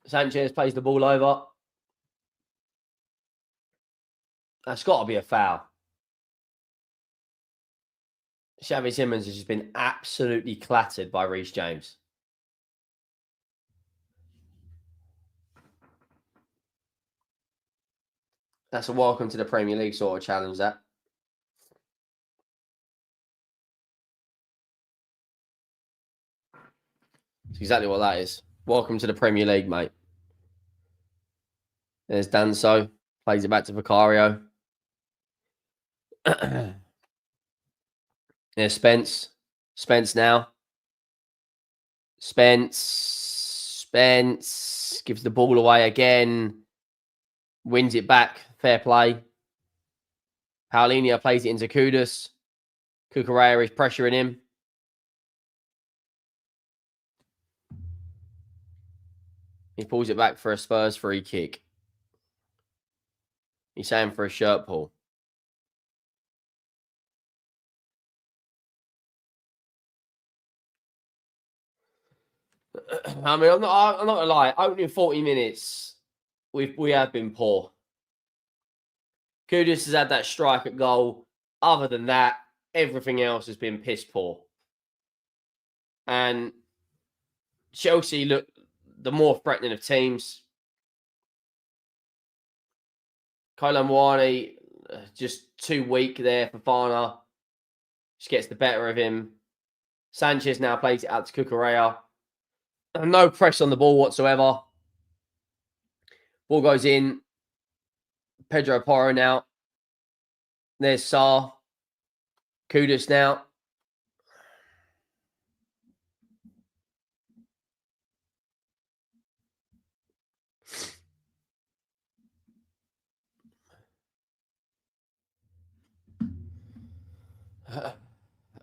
Sanchez plays the ball over. That's got to be a foul. Xavi Simons has just been absolutely clattered by Reece James. That's a welcome to the Premier League sort of challenge, that. It's exactly what that is. Welcome to the Premier League, mate. There's Danso. Plays it back to Vicario. There's Spence. Spence now. Spence gives the ball away again. Wins it back. Fair play. Paulinho plays it into Kudus. Cucurella is pressuring him. He pulls it back for a Spurs free kick. He's saying for a shirt pull. I mean, I'm not gonna lie. Opening 40 minutes, we have been poor. Kudus has had that strike at goal. Other than that, everything else has been piss poor. And Chelsea look the more threatening of teams. Kolo Muani just too weak there for Fana. Just gets the better of him. Sanchez now plays it out to Cucurella. No press on the ball whatsoever. Ball goes in. Pedro Porro now. There's Sarr. Kudus now.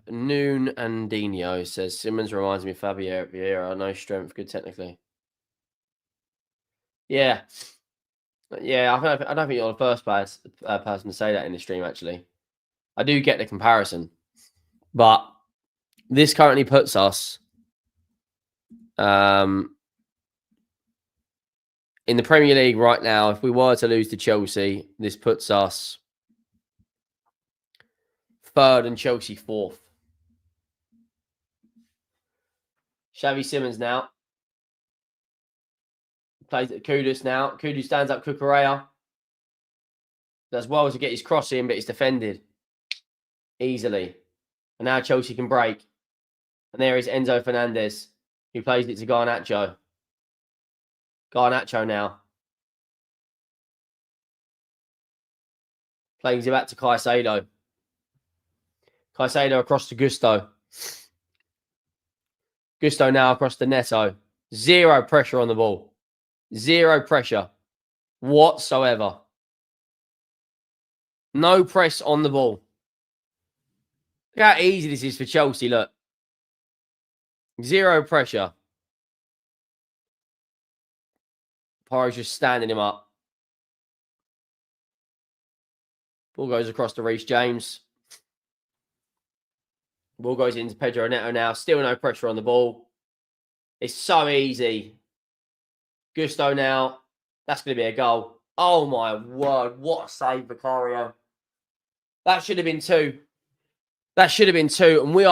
Noon and Dino says Simmons reminds me of Fabio Vieira. No strength, good technically. Yeah. Yeah, I don't think you're the first person to say that in the stream, actually. I do get the comparison. But this currently puts us in the Premier League right now. If we were to lose to Chelsea, this puts us third and Chelsea fourth. Xavi Simmons now. Plays at Kudus now. Kudus stands up Cucurella. Does well to get his cross in, but he's defended easily. And now Chelsea can break. And there is Enzo Fernandez, who plays it to Garnacho. Garnacho now. Plays it back to Caicedo. Caicedo across to Gusto. Gusto now across to Neto. Zero pressure on the ball. Zero pressure whatsoever. No press on the ball. Look how easy this is for Chelsea, look. Zero pressure. Porro's just standing him up. Ball goes across to Reece James. Ball goes into Pedro Neto now. Still no pressure on the ball. It's so easy. Gusto now. That's going to be a goal. Oh, my word. What a save, Vicario. That should have been two. That should have been two. And we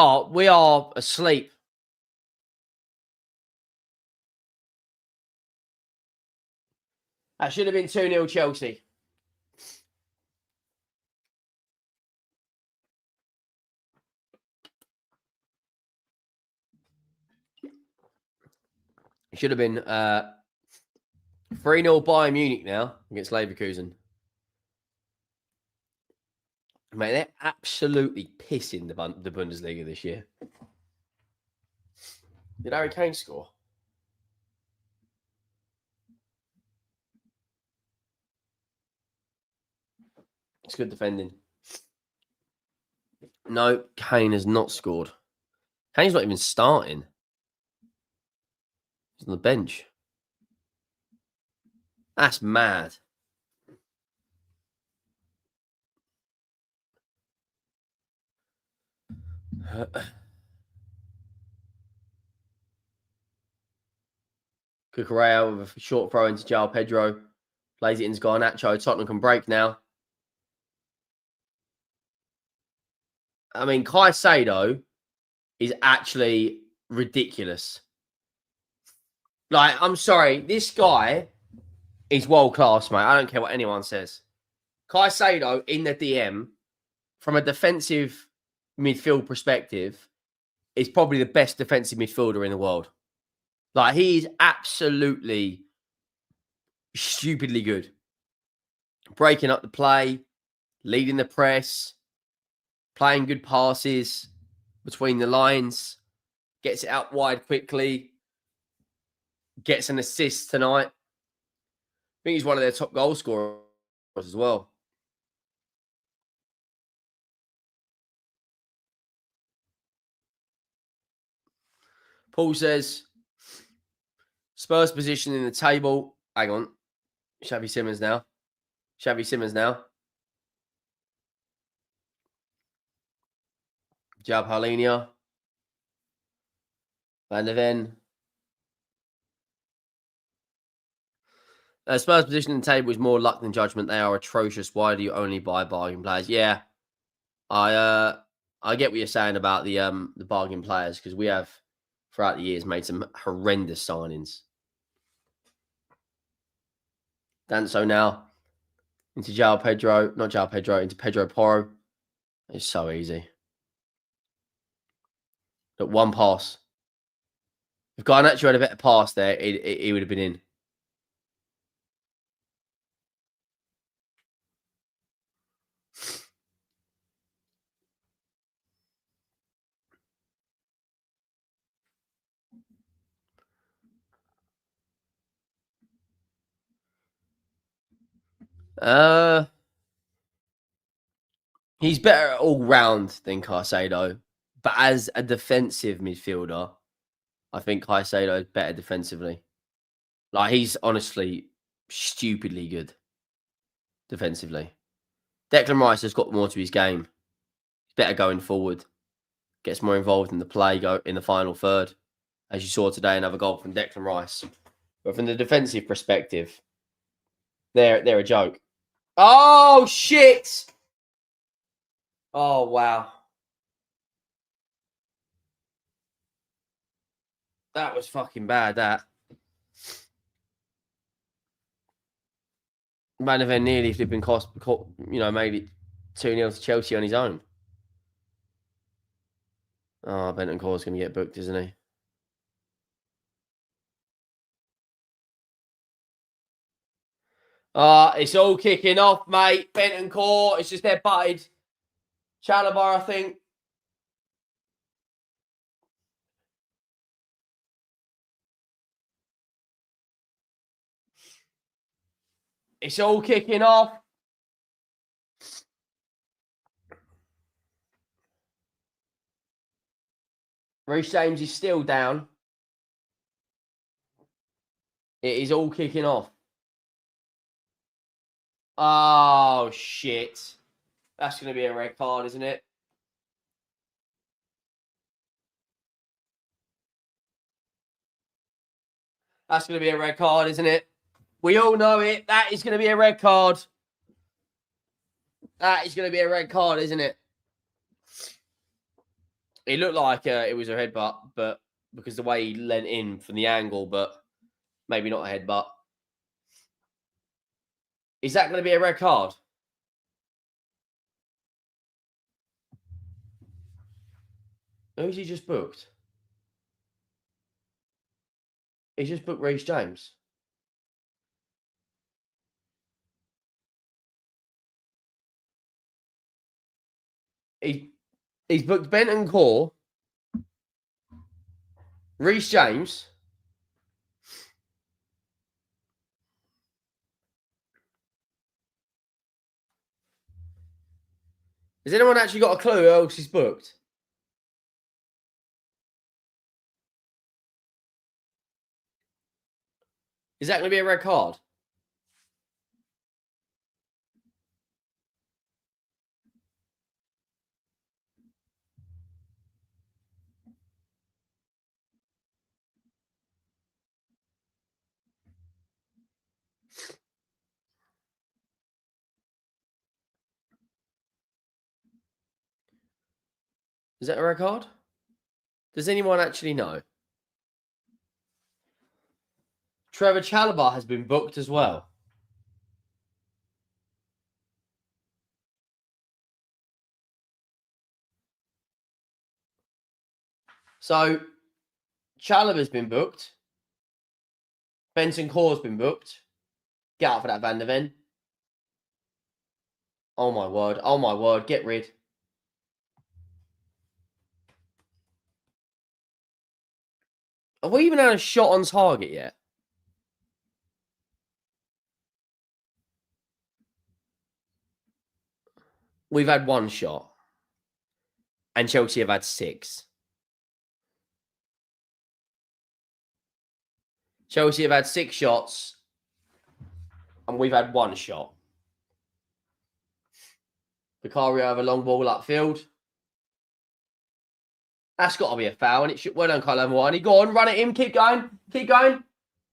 are asleep. That should have been 2-0 Chelsea. It should have been 3-0 Bayern Munich now against Leverkusen. Mate, they're absolutely pissing the Bundesliga this year. Did Harry Kane score? It's good defending. No, Kane has not scored. Kane's not even starting. He's on the bench. That's mad. Cucurella with a short throw into João Pedro. Plays it into Garnacho. Tottenham can break now. I mean, Caicedo is actually ridiculous. Like, I'm sorry. This guy is world class, mate. I don't care what anyone says. Caicedo in the DM, from a defensive midfield perspective, is probably the best defensive midfielder in the world. Like, he is absolutely stupidly good. Breaking up the play, leading the press, playing good passes between the lines, gets it out wide quickly, gets an assist tonight. I think he's one of their top goal scorers as well. Paul says, Spurs position in the table. Hang on. Xavi Simmons now. Xavi Simmons now. João Paulinho. Van der Ven. Spurs position in the table is more luck than judgment. They are atrocious. Why do you only buy bargain players? Yeah. I get what you're saying about the bargain players, because we have throughout the years made some horrendous signings. Danso now into João Pedro, not João Pedro, into Pedro Porro. It's so easy. Look, one pass. If Garnacho had a better pass there, he would have been in. He's better all round than Caicedo, But as a defensive midfielder, I think Caicedo is better defensively. Like, he's honestly stupidly good defensively. Declan Rice has got more to his game. He's better going forward. Gets more involved in the play, go in the final third. As you saw today, another goal from Declan Rice. But from the defensive perspective, they're a joke. Oh, shit! Oh, wow. That was fucking bad, that. Van der Ven nearly flipping made it 2-0 to Chelsea on his own. Oh, Bentancur's going to get booked, isn't he? It's all kicking off, mate. Bentancur, it's just their butted. Chalobah, I think. It's all kicking off. Reece James is still down. It is all kicking off. Oh, shit. That's going to be a red card, isn't it? That's going to be a red card, isn't it? We all know it. That is going to be a red card. That is going to be a red card, isn't it? It looked like it was a headbutt, but because the way he leant in from the angle, but maybe not a headbutt. Is that going to be a red card? Who's he just booked? He's just booked Reece James. He's booked Bentancur, Reece James. Has anyone actually got a clue who else he's booked? Is that going to be a red card? Is that a red card? Does anyone actually know? Trevor Chalobah has been booked as well. So, Chalobah's been booked. Bentancur's been booked. Get out for that, Van der Ven. Oh, my word. Oh, my word. Get rid. Have we even had a shot on target yet? We've had one shot. And Chelsea have had 6. Chelsea have had 6 shots. And we've had 1 shot. Vicario have a long ball upfield. That's got to be a foul. And it should. Well done, Kyle Lamouani. Go on, run it in. Keep going. Keep going.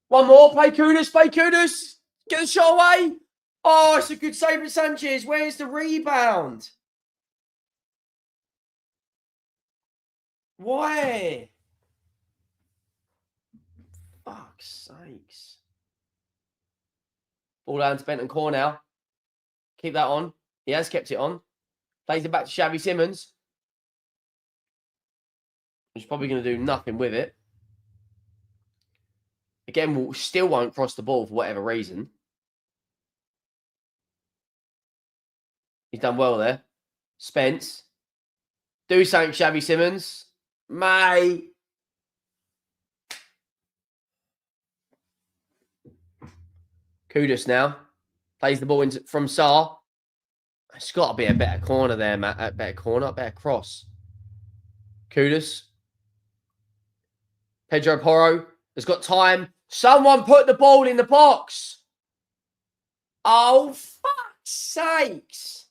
One more. Play Kudus. Play Kudus. Get the shot away. Oh, it's a good save from Sanchez. Where's the rebound? Why? Fuck's sakes. Ball down to Bentancur now. Keep that on. He has kept it on. Plays it back to Xavi Simons. He's probably going to do nothing with it. Again, we'll still won't cross the ball for whatever reason. He's done well there. Spence. Do something, Xavi Simons. Mate. Kudus now. Plays the ball into from Sarr. It's got to be a better corner there, Matt. A better corner, better cross. Kudus. Pedro Porro has got time. Someone put the ball in the box. Oh, fuck's sakes.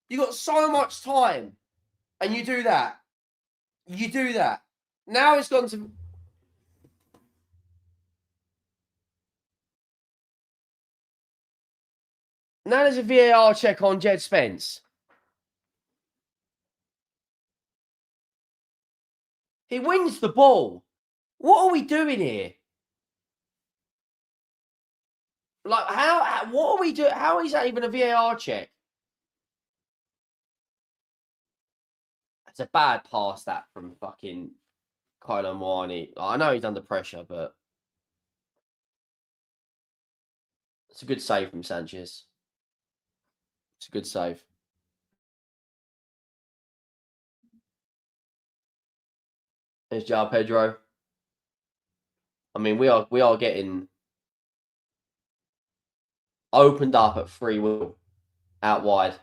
You got so much time. And you do that. You do that. Now it's gone to... Now there's a VAR check on Jed Spence. He wins the ball. What are we doing here? Like, what are we doing? How is that even a VAR check? It's a bad pass, that, from fucking Kylo Mwani. I know he's under pressure, but it's a good save from Sanchez. It's a good save. There's João Pedro. I mean, we are getting opened up at free will out wide.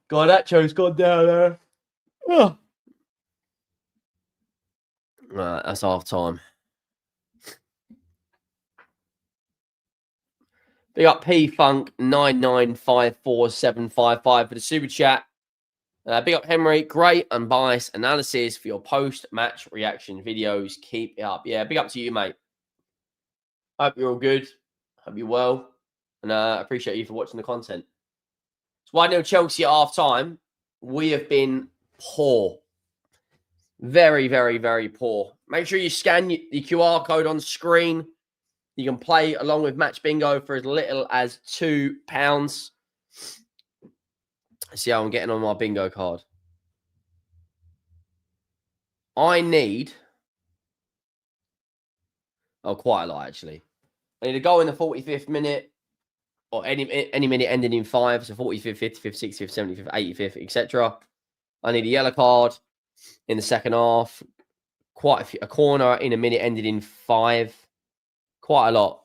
God, that show's gone down there. Oh. Right, that's half time. Big up P Funk 9954755 for the super chat. Big up Henry, great unbiased analysis for your post-match reaction videos. Keep it up. Yeah, big up to you, mate. Hope you're all good. Hope you're well. And appreciate you for watching the content. It's 1-0 Chelsea at half time. We have been poor. Very, very, very poor. Make sure you scan the QR code on screen. You can play along with Match Bingo for as little as £2. Let's see how I'm getting on my bingo card. I need... Oh, quite a lot, actually. I need a goal in the 45th minute, or any minute ending in 5, so 45th, 55th, 60th, 75th, 85th, etc. I need a yellow card in the second half. Quite a corner in a minute ending in 5. Quite a lot.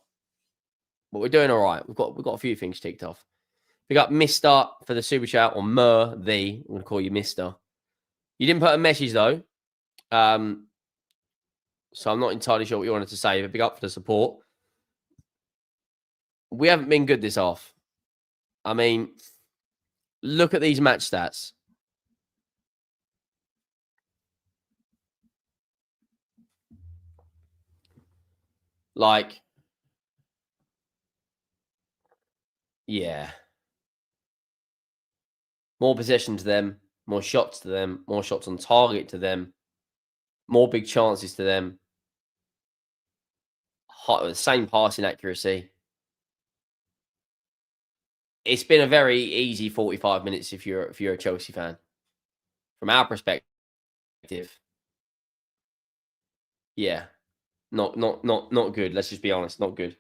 But we're doing all right. We've got a few things ticked off. We got Mr. for the super chat, or I'm going to call you Mr. You didn't put a message, though. So I'm not entirely sure what you wanted to say, but big up for the support. We haven't been good this half. I mean, look at these match stats. Like, yeah. More possession to them, more shots to them, more shots on target to them, more big chances to them. Same passing accuracy. It's been a very easy 45 minutes if you're a Chelsea fan. From our perspective, yeah, not good. Let's just be honest, not good.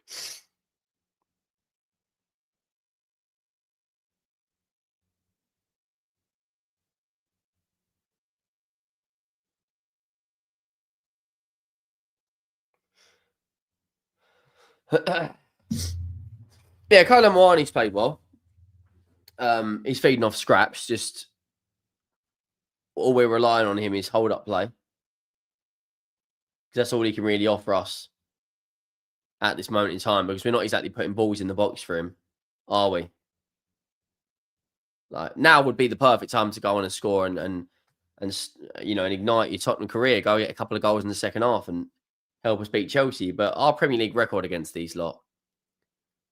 Yeah, Kylo Mwani's played well. He's feeding off scraps. Just all we're relying on him is hold up play. That's all he can really offer us at this moment in time, because we're not exactly putting balls in the box for him, are we? Like, now would be the perfect time to go on and score and ignite your Tottenham career. Go get a couple of goals in the second half and help us beat Chelsea. But our Premier League record against these lot,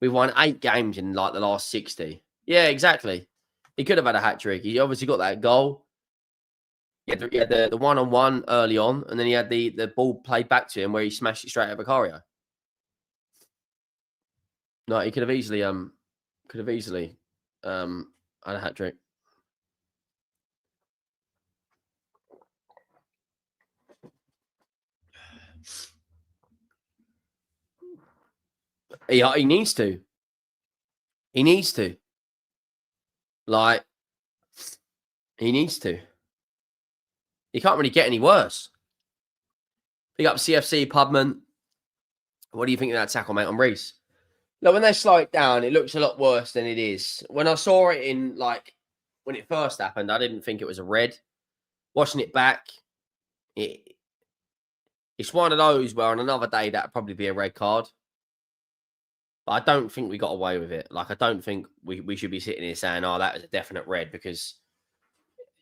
we've won 8 games in like the last 60. Yeah, exactly. He could have had a hat-trick. He obviously got that goal. He had the one-on-one early on, and then he had the ball played back to him where he smashed it straight at Vicario. No, he could have easily had a hat-trick. He needs to. He needs to. Like, he needs to. He can't really get any worse. Pick up CFC Pubman. What do you think of that tackle, mate, on Reece? Look, when they slow it down, it looks a lot worse than it is. When I saw it in, like, when it first happened, I didn't think it was a red. Watching it back, it it's one of those where on another day that'd probably be a red card. But I don't think we got away with it. Like I don't think we should be sitting here saying, "Oh, that was a definite red," because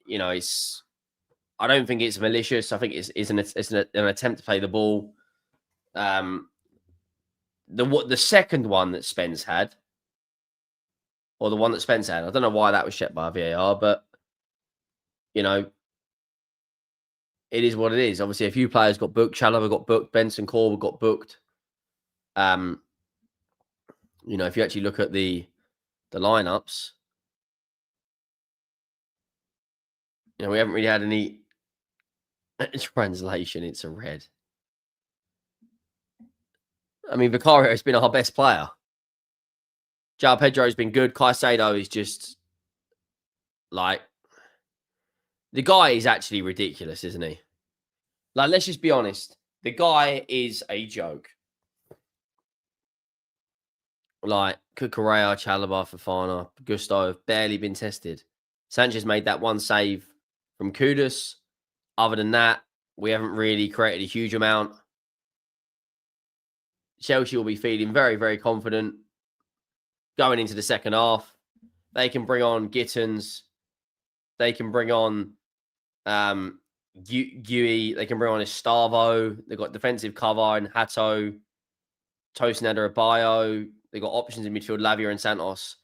it's. I don't think it's malicious. I think it's an attempt to play the ball. Um, the second one that Spence had, or the one that Spence had, I don't know why that was checked by VAR, but you know, it is what it is. Obviously, a few players got booked. Chalobah got booked. Benson Corber got booked. If you actually look at the lineups, we haven't really had any translation. It's a red. I mean, Vicario has been our best player. João Pedro has been good. Caicedo is just like the guy is actually ridiculous, isn't he? Like, let's just be honest. The guy is a joke. Like, Cucurella, Chalobah, Fofana, Gusto have barely been tested. Sanchez made that one save from Kudus. Other than that, we haven't really created a huge amount. Chelsea will be feeling very, very confident going into the second half. They can bring on Gittins. They can bring on Guy. They can bring on Estavo. They've got defensive cover in Hato, Tosin Adarabioyo. They've got options in midfield, Lavia and Santos.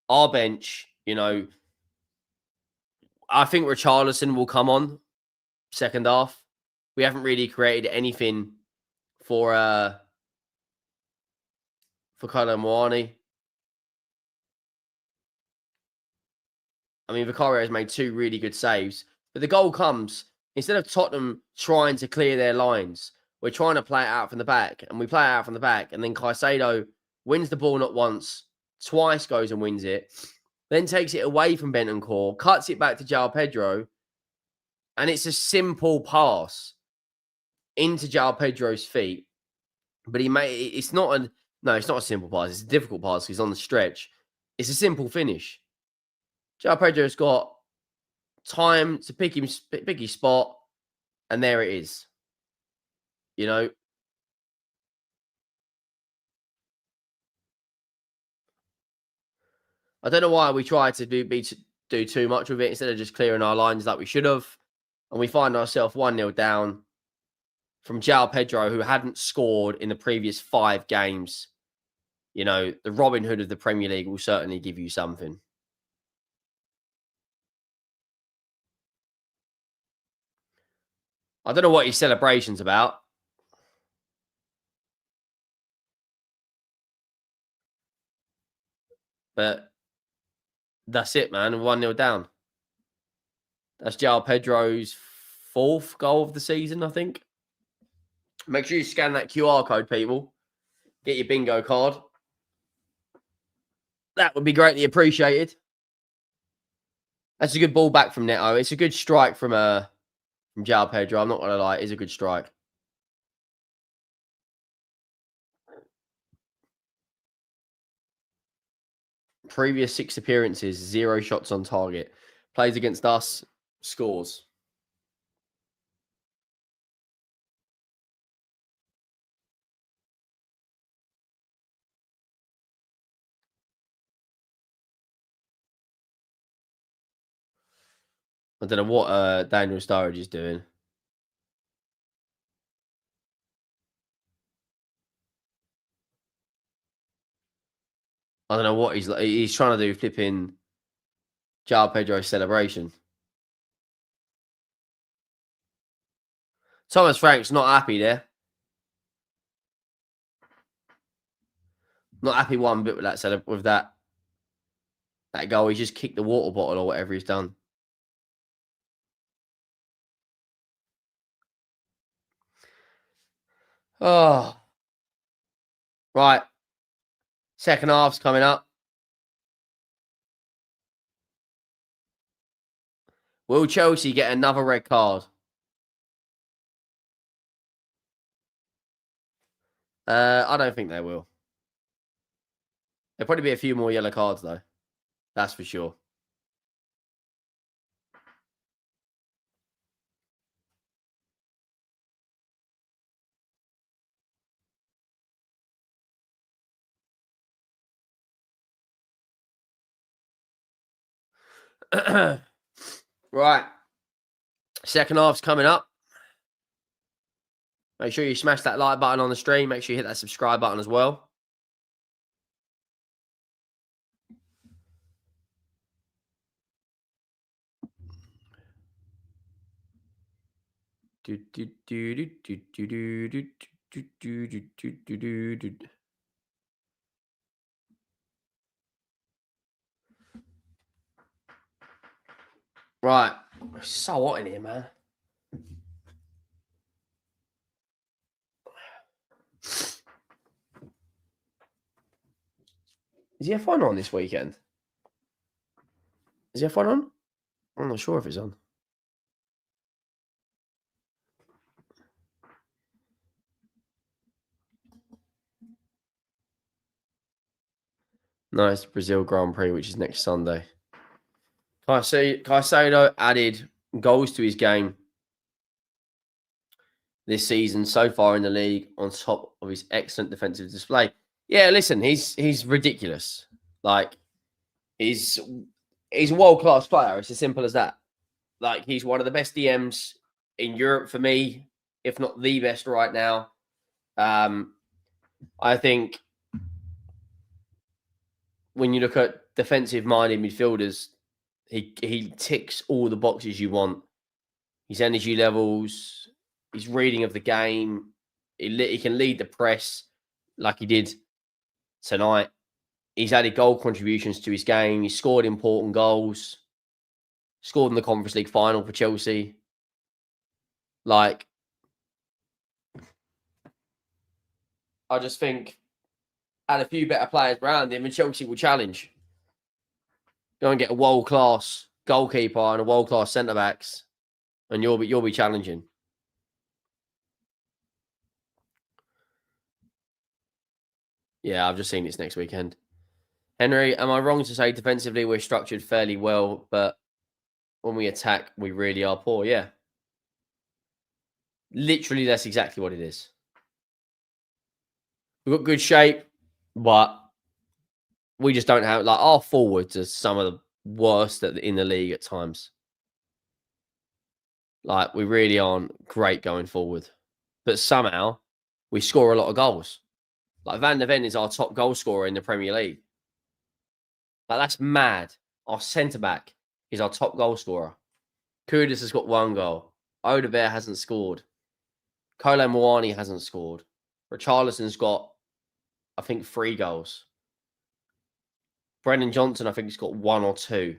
Our bench, I think Richarlison will come on second half. We haven't really created anything for Kolo Muani. I mean, Vicario has made 2 really good saves, but the goal comes instead of Tottenham trying to clear their lines. We're trying to play it out from the back, and we play it out from the back, and then Caicedo wins the ball not once, twice goes and wins it, then takes it away from Bentancur, cuts it back to João Pedro, and it's a simple pass into João Pedro's feet. But it's not a simple pass. It's a difficult pass because he's on the stretch. It's a simple finish. João Pedro's got time to pick his spot, and there it is. I don't know why we tried to do too much with it instead of just clearing our lines like we should have. And we find ourselves 1-0 down from João Pedro, who hadn't scored in the previous 5 games. The Robin Hood of the Premier League will certainly give you something. I don't know what his celebration's about. But that's it, man. 1-0 down. That's João Pedro's 4th goal of the season, I think. Make sure you scan that QR code, people. Get your bingo card. That would be greatly appreciated. That's a good ball back from Neto. It's a good strike from João Pedro. I'm not going to lie. It is a good strike. Previous 6 appearances, 0 shots on target. Plays against us, scores. I don't know what Daniel Sturridge is doing. I don't know what he's trying to do, flipping João Pedro's celebration. Thomas Frank's not happy there. Not happy one bit with that goal. He's just kicked the water bottle or whatever he's done. Oh. Right. Second half's coming up. Will Chelsea get another red card? I don't think they will. There'll probably be a few more yellow cards, though. That's for sure. Right. Second half's coming up. Make sure you smash that like button on the stream. Make sure you hit that subscribe button as well. Right. It's so hot in here, man. Is the F1 on this weekend? Is the F1 on? I'm not sure if it's on. No, it's Brazil Grand Prix, which is next Sunday. Caicedo added goals to his game this season so far in the league on top of his excellent defensive display. Yeah, listen, he's ridiculous. Like, he's a world-class player. It's as simple as that. Like, he's one of the best DMs in Europe for me, if not the best right now. I think when you look at defensive-minded midfielders, he ticks all the boxes you want. His energy levels, his reading of the game, he can lead the press like he did tonight. He's added goal contributions to his game. He scored important goals. Scored in the Conference League final for Chelsea. Like, I just think add a few better players around him and Chelsea will challenge. Go and get a world-class goalkeeper and a world-class centre-backs and you'll be challenging. Yeah, I've just seen this next weekend. Henry, am I wrong to say defensively we're structured fairly well, but when we attack, we really are poor? Yeah. Literally, that's exactly what it is. We've got good shape, but we just don't have, like, our forwards are some of the worst in the league at times. Like, we really aren't great going forward. But somehow, we score a lot of goals. Like, Van der Ven is our top goal scorer in the Premier League. Like, that's mad. Our centre-back is our top goal scorer. Kudus has got 1 goal. Odegaard hasn't scored. Kolo Muani hasn't scored. Richarlison's got, I think, 3 goals. Brendan Johnson, I think, has got 1 or 2.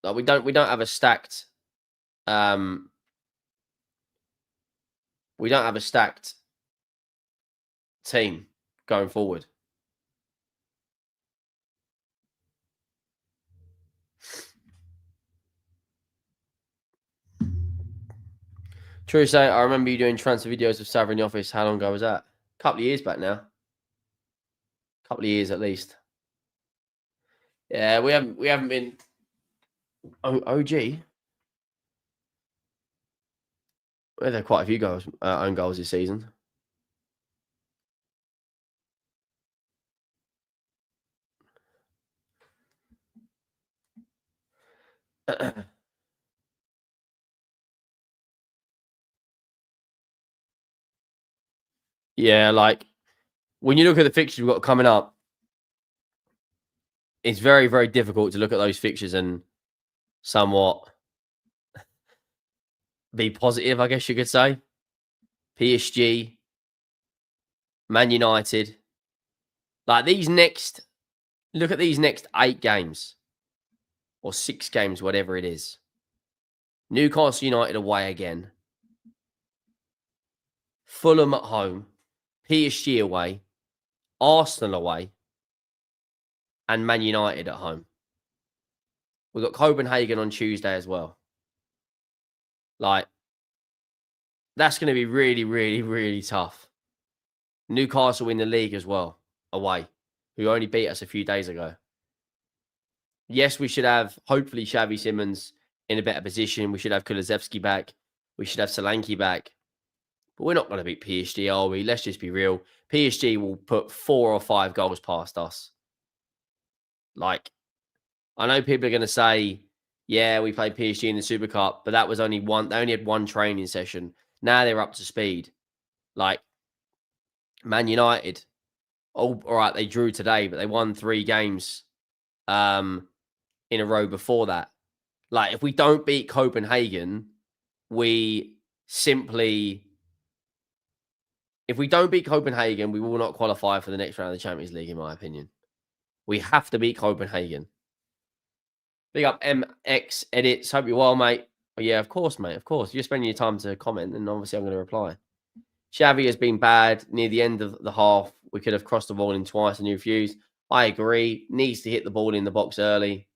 Like, we don't have a stacked we don't have a stacked team going forward. True say, I remember you doing transfer videos of Savra in the office. How long ago was that? A couple of years back now. A couple of years at least. Yeah, we haven't been OG. Well, there are quite a few goals, own goals this season. Yeah, like, when you look at the fixtures we've got coming up, it's very, very difficult to look at those fixtures and somewhat be positive, I guess you could say. PSG, Man United. Like, look at these next 8 games or 6 games, whatever it is. Newcastle United away again. Fulham at home. PSG away. Arsenal away. And Man United at home. We've got Copenhagen on Tuesday as well. Like, that's going to be really, really, really tough. Newcastle in the league as well, away, who only beat us a few days ago. Yes, we should have, hopefully, Xavi Simons in a better position. We should have Kulusevski back. We should have Solanke back. But we're not going to beat PSG, are we? Let's just be real. PSG will put 4 or 5 goals past us. Like, I know people are going to say, yeah, we played PSG in the Super Cup, but that was only one. They only had one training session. Now they're up to speed. Like, Man United, all right, they drew today, but they won 3 games in a row before that. Like, if we don't beat Copenhagen, we simply, if we don't beat Copenhagen, we will not qualify for the next round of the Champions League, in my opinion. We have to beat Copenhagen. Big up MX Edits. Hope you're well, mate. Oh, yeah, of course, mate. Of course. You're spending your time to comment, and obviously I'm going to reply. Xavi has been bad near the end of the half. We could have crossed the ball in twice and you refused. I agree. Needs to hit the ball in the box early.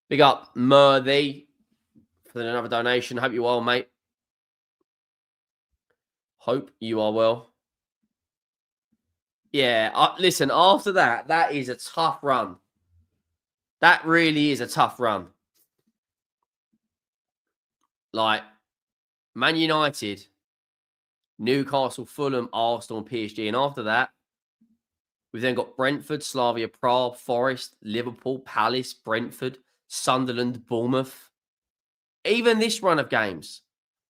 Big up Murthy for another donation. Hope you're well, mate. Hope you are well. Yeah, listen, after that, that is a tough run. That really is a tough run. Like, Man United, Newcastle, Fulham, Arsenal, and PSG. And after that, we've then got Brentford, Slavia Prague, Forest, Liverpool, Palace, Brentford, Sunderland, Bournemouth. Even this run of games,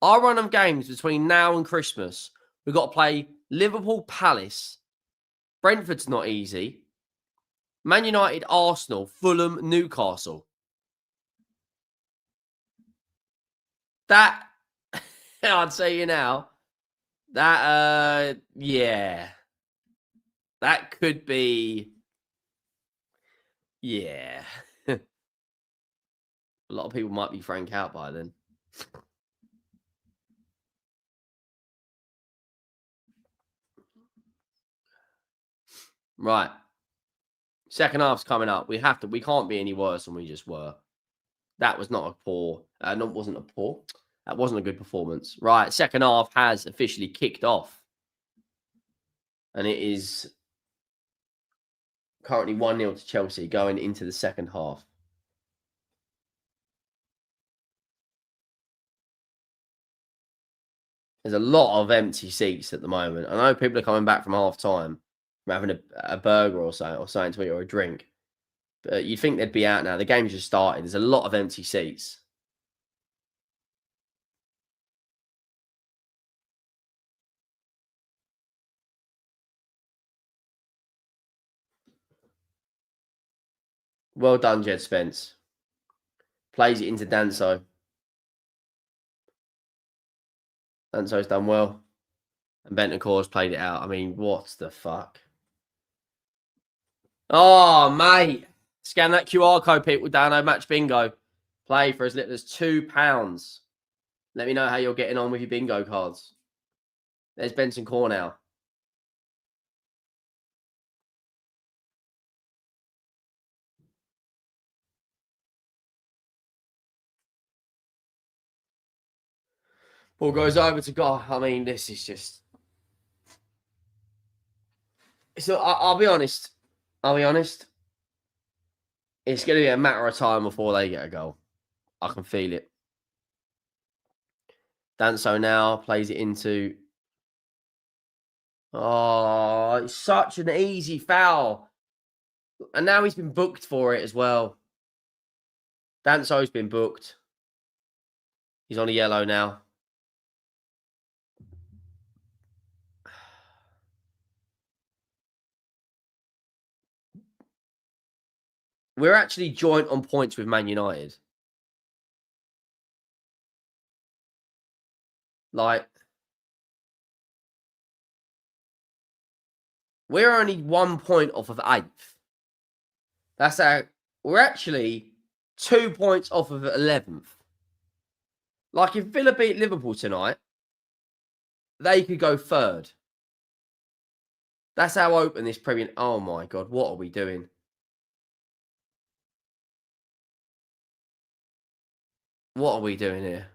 our run of games between now and Christmas, we've got to play Liverpool, Palace. Brentford's not easy. Man United, Arsenal, Fulham, Newcastle. That, I'd say you now, that, yeah. That could be, yeah. A lot of people might be Frank out by then. Right. Second half's coming up. We can't be any worse than we just were. That was not a poor, wasn't a good performance. Right. Second half has officially kicked off. And it is currently 1-0 to Chelsea going into the second half. There's a lot of empty seats at the moment. I know people are coming back from half time from having a burger or something to eat or a drink. But you'd think they'd be out now. The game's just started. There's a lot of empty seats. Well done, Jed Spence. Plays it into Danso. Danso's done well. And Bentancur's played it out. I mean, what the fuck? Oh, mate. Scan that QR code, people. Download Match Bingo. Play for as little as £2. Let me know how you're getting on with your bingo cards. There's Bentancur now. Ball goes over to God. I mean, this is just. So I'll be honest. It's going to be a matter of time before they get a goal. I can feel it. Danso now plays it into. Oh, it's such an easy foul. And now he's been booked for it as well. Danso's been booked. He's on a yellow now. We're actually joint on points with Man United. Like, we're only 1 point off of 8th. That's how we're actually 2 points off of 11th. Like, if Villa beat Liverpool tonight, they could go 3rd. That's how open this Premier. Oh my God, what are we doing? What are we doing here?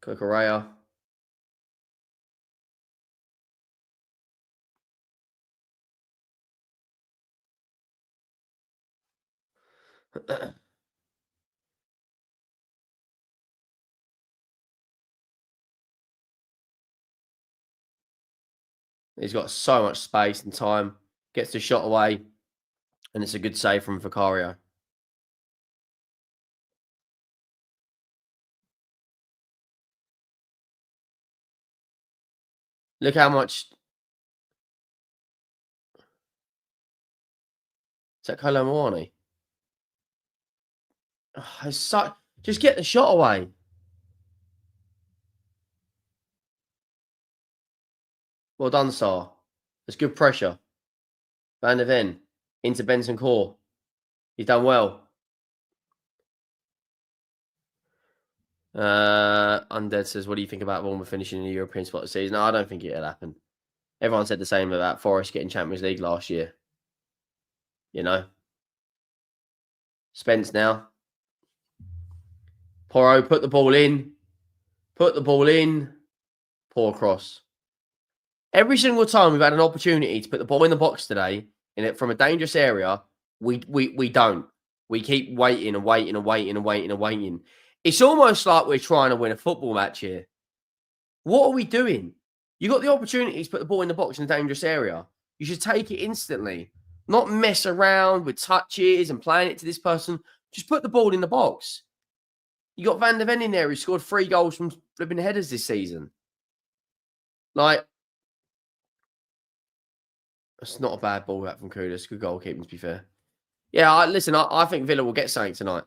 Cucurella. He's got so much space and time. Gets the shot away. And it's a good save from Vicario. Look how much. Is that Kolo Muani? Oh, just get the shot away. Well done, Sar. There's good pressure. Van der Ven into Benson Core. He's done well. Undead says, what do you think about Bournemouth finishing in the European spot this season? No, I don't think it'll happen. Everyone said the same about Forest getting Champions League last year. You know. Spence now. Porro, put the ball in. Put the ball in. Poor cross. Every single time we've had an opportunity to put the ball in the box today, from a dangerous area, we don't. We keep waiting and waiting and waiting and waiting and waiting. It's almost like we're trying to win a football match here. What are we doing? You got the opportunity to put the ball in the box in a dangerous area. You should take it instantly. Not mess around with touches and playing it to this person. Just put the ball in the box. You got Van der Ven in there who scored 3 goals from flipping headers this season. Like, it's not a bad ball back from Kudus. Good goalkeeping, to be fair. Yeah, listen, I think Villa will get something tonight.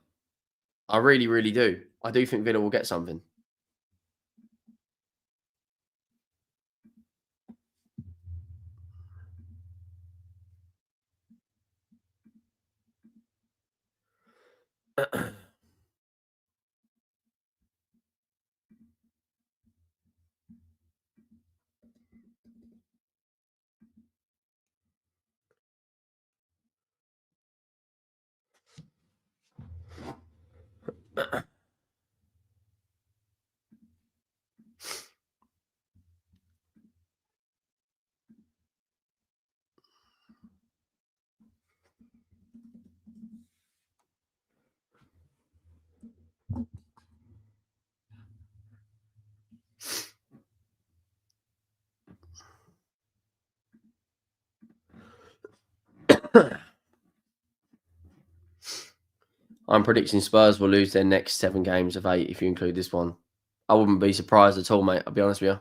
I really, really do. I do think Villa will get something. I'm predicting Spurs will lose their next 7 games of 8 if you include this one. I wouldn't be surprised at all, mate. I'll be honest with you.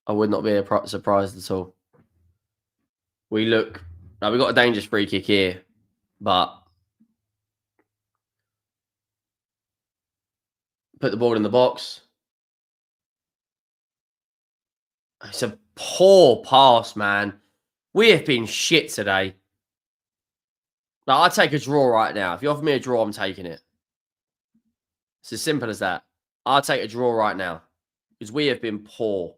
I would not be surprised at all. We got a dangerous free kick here, but put the ball in the box. It's a poor pass, man. We have been shit today. Now, I'd take a draw right now. If you offer me a draw, I'm taking it. It's as simple as that. I'll take a draw right now because we have been poor.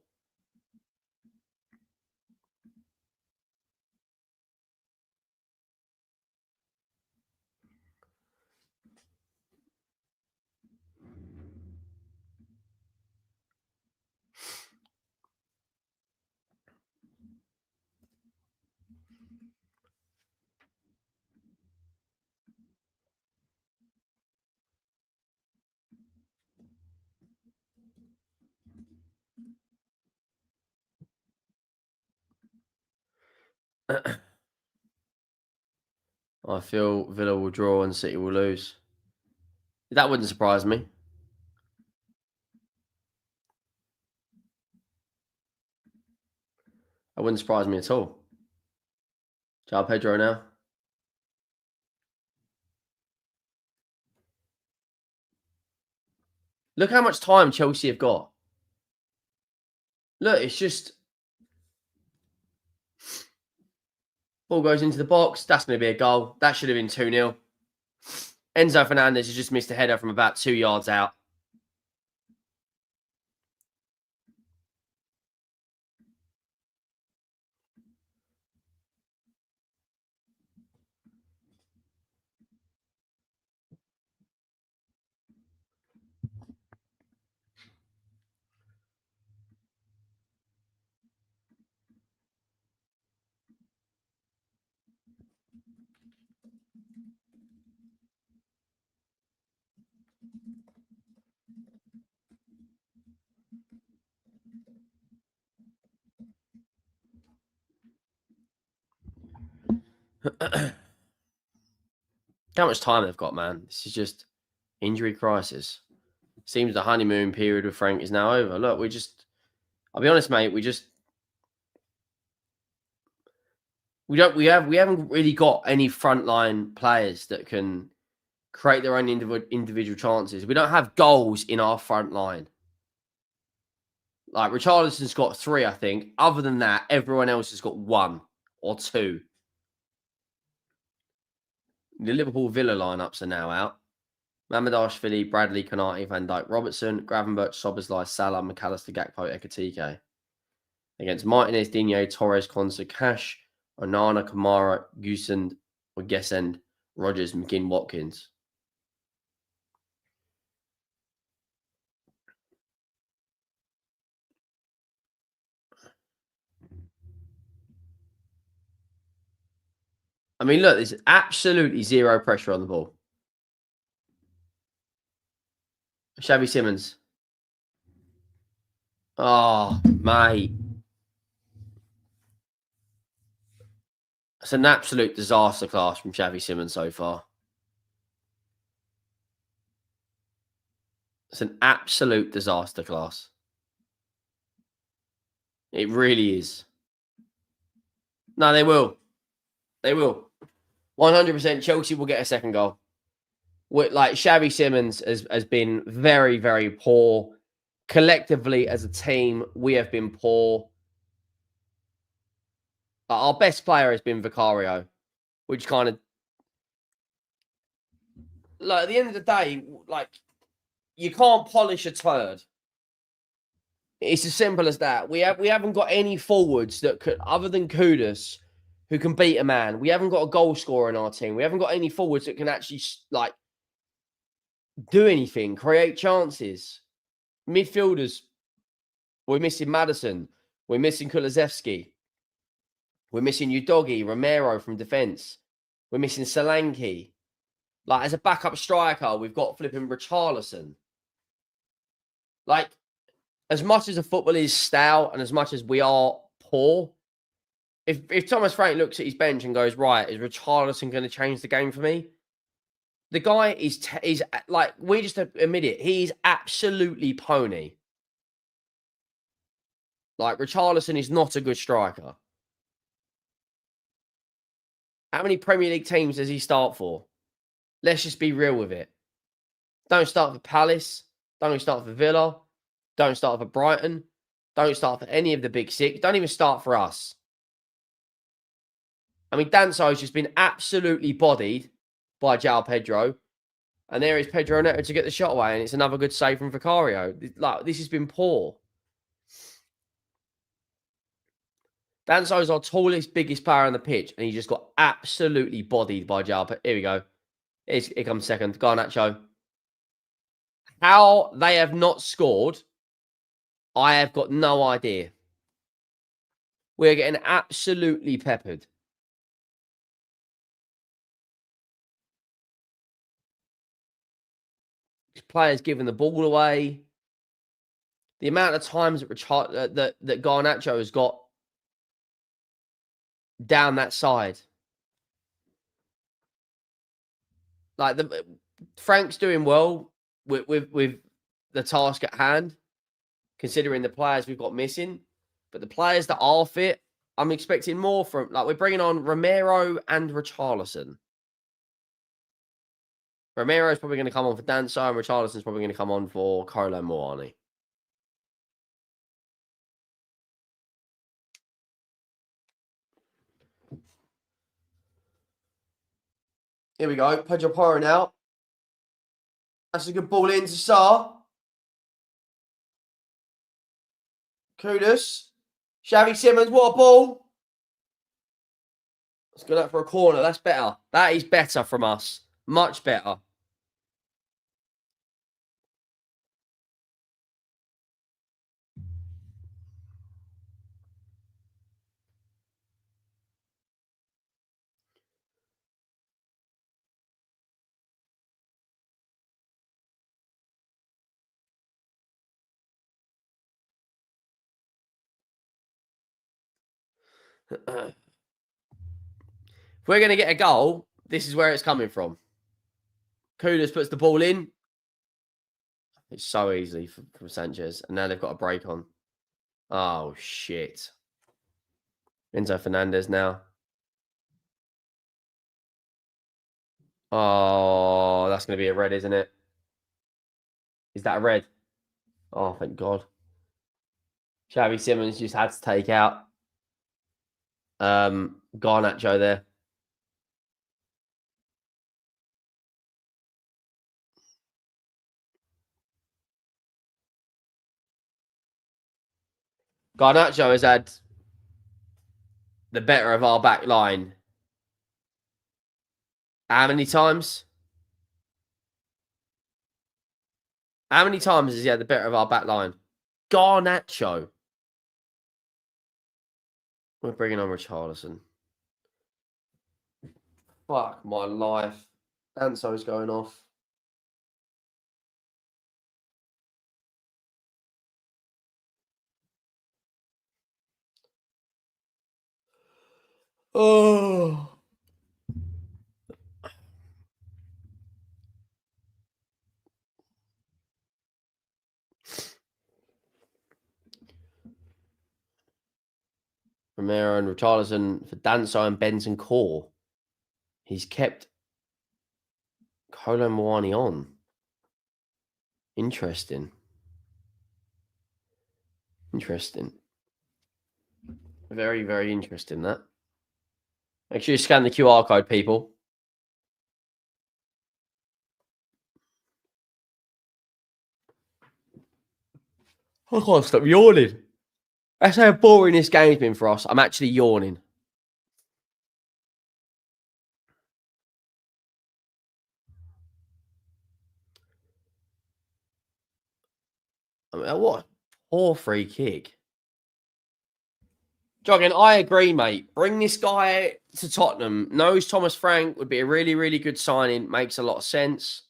I feel Villa will draw and City will lose. That wouldn't surprise me. That wouldn't surprise me at all. Ciao, Pedro now. Look how much time Chelsea have got. Look, it's just... Ball goes into the box. That's going to be a goal. That should have been 2-0. Enzo Fernandez has just missed a header from about 2 yards out. How much time they've got, man. This is just injury crisis. Seems the honeymoon period with Frank is now over. Look, I'll be honest, mate, we haven't really got any frontline players that can create their own individual chances. We don't have goals in our front line. Like, Richarlison's got 3, I think. Other than that, everyone else has got 1 or 2. The Liverpool Villa lineups are now out. Mamadashvili, Bradley, Konate, Van Dijk, Robertson, Gravenberch, Szoboszlai, Salah, McAllister, Gakpo, Ekitike. Against Martinez, Digne, Torres, Konsa, Cash, Onana, Kamara, Gusend, or Gesend, Rogers, McGinn, Watkins. I mean, look, there's absolutely zero pressure on the ball. Xavi Simons. Oh, mate. It's an absolute disaster class from Xavi Simons so far. It's an absolute disaster class. It really is. No, they will. They will. 100% Chelsea will get a second goal. Like, Xavi Simons has been very, very poor. Collectively, as a team, we have been poor. Our best player has been Vicario, which kind of... Like, at the end of the day, like, you can't polish a turd. It's as simple as that. We haven't got any forwards that could, other than Kudus, who can beat a man. We haven't got a goal scorer in our team. We haven't got any forwards that can actually, like, do anything, create chances. Midfielders, we're missing Maddison. We're missing Kulusevski. We're missing Udogi, Romero from defence. We're missing Solanke. Like, as a backup striker, we've got flipping Richarlison. Like, as much as the football is stale and as much as we are poor, if Thomas Frank looks at his bench and goes, right, is Richarlison going to change the game for me? The guy is like, we just admit it, he's absolutely pony. Like, Richarlison is not a good striker. How many Premier League teams does he start for? Let's just be real with it. Don't start for Palace. Don't start for Villa. Don't start for Brighton. Don't start for any of the big 6. Don't even start for us. I mean, Danso's just been absolutely bodied by João Pedro. And there is Pedro Neto to get the shot away. And it's another good save from Vicario. Like, this has been poor. Danso's our tallest, biggest player on the pitch. And he just got absolutely bodied by João Pedro. Here we go. Here comes second. Garnacho. How they have not scored, I have got no idea. We're getting absolutely peppered. Players giving the ball away. The amount of times that Garnacho has got down that side. Like, Frank's doing well with the task at hand, considering the players we've got missing. But the players that are fit, I'm expecting more from. Like, we're bringing on Romero and Richarlison. Romero's probably going to come on for Danso, and Richarlison's probably going to come on for Kolo Muani. Here we go. Pedro Porro now. That's a good ball into Sarr. Kudus. Xavi Simons, what a ball. Let's go out for a corner. That's better. That is better from us. Much better. If we're going to get a goal, this is where it's coming from. Kudus puts the ball in. It's so easy from Sanchez. And now they've got a break on. Oh, shit. Enzo Fernandez now. Oh, that's going to be a red, isn't it? Is that a red? Oh, thank God. Xavi Simons just had to take out Garnacho there. Garnacho has had the better of our back line. How many times? How many times has he had the better of our back line? Garnacho. We're bringing on Richarlison. Fuck my life. Anso's going off. Oh. Romero and Richarlison for Danso and Benson Core. He's kept Kolo Muani on. Interesting. Interesting. Very, very interesting, that. Make sure you scan the QR code, people. I can't stop yawning. That's how boring this game's been for us. I'm actually yawning. I mean, what? Poor free kick. Jogging, I agree, mate. Bring this guy to Tottenham. Knows Thomas Frank would be a really, really good signing. Makes a lot of sense.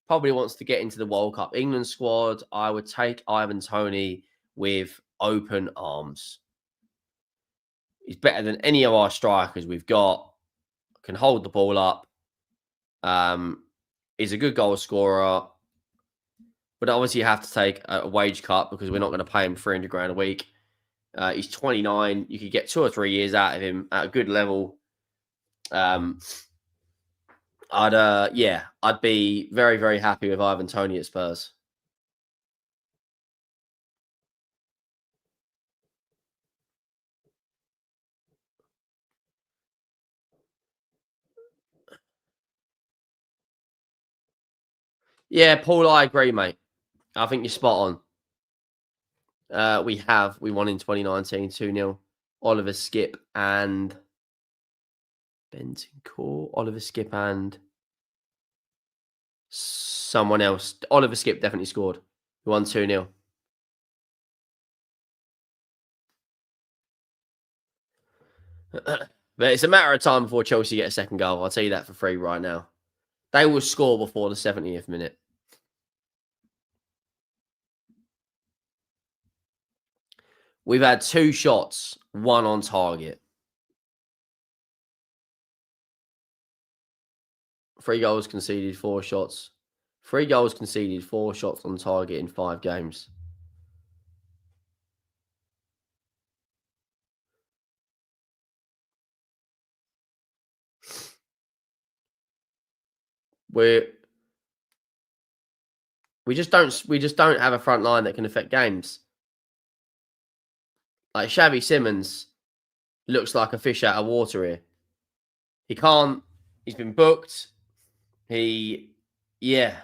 Probably wants to get into the World Cup England squad. I would take Ivan Toney with open arms. He's better than any of our strikers we've got. Can hold the ball up. He's a good goal scorer. But obviously you have to take a wage cut because we're not going to pay him 300 grand a week. He's 29. You could get 2 or 3 years out of him at a good level. I'd be very, very happy with Ivan Toney at Spurs. Yeah, Paul, I agree, mate. I think you're spot on. We won in 2019, 2-0. Oliver Skip and Benton Core. Oliver Skip and someone else. Oliver Skip definitely scored. We won 2-0. But it's a matter of time before Chelsea get a second goal. I'll tell you that for free right now. They will score before the 70th minute. We've had 2 shots, 1 on target. 3 goals conceded, 4 shots. 3 goals conceded, 4 shots on target in 5 games. We just don't have a front line that can affect games. Like Xavi Simons looks like a fish out of water here. He can't. He's been booked. Yeah.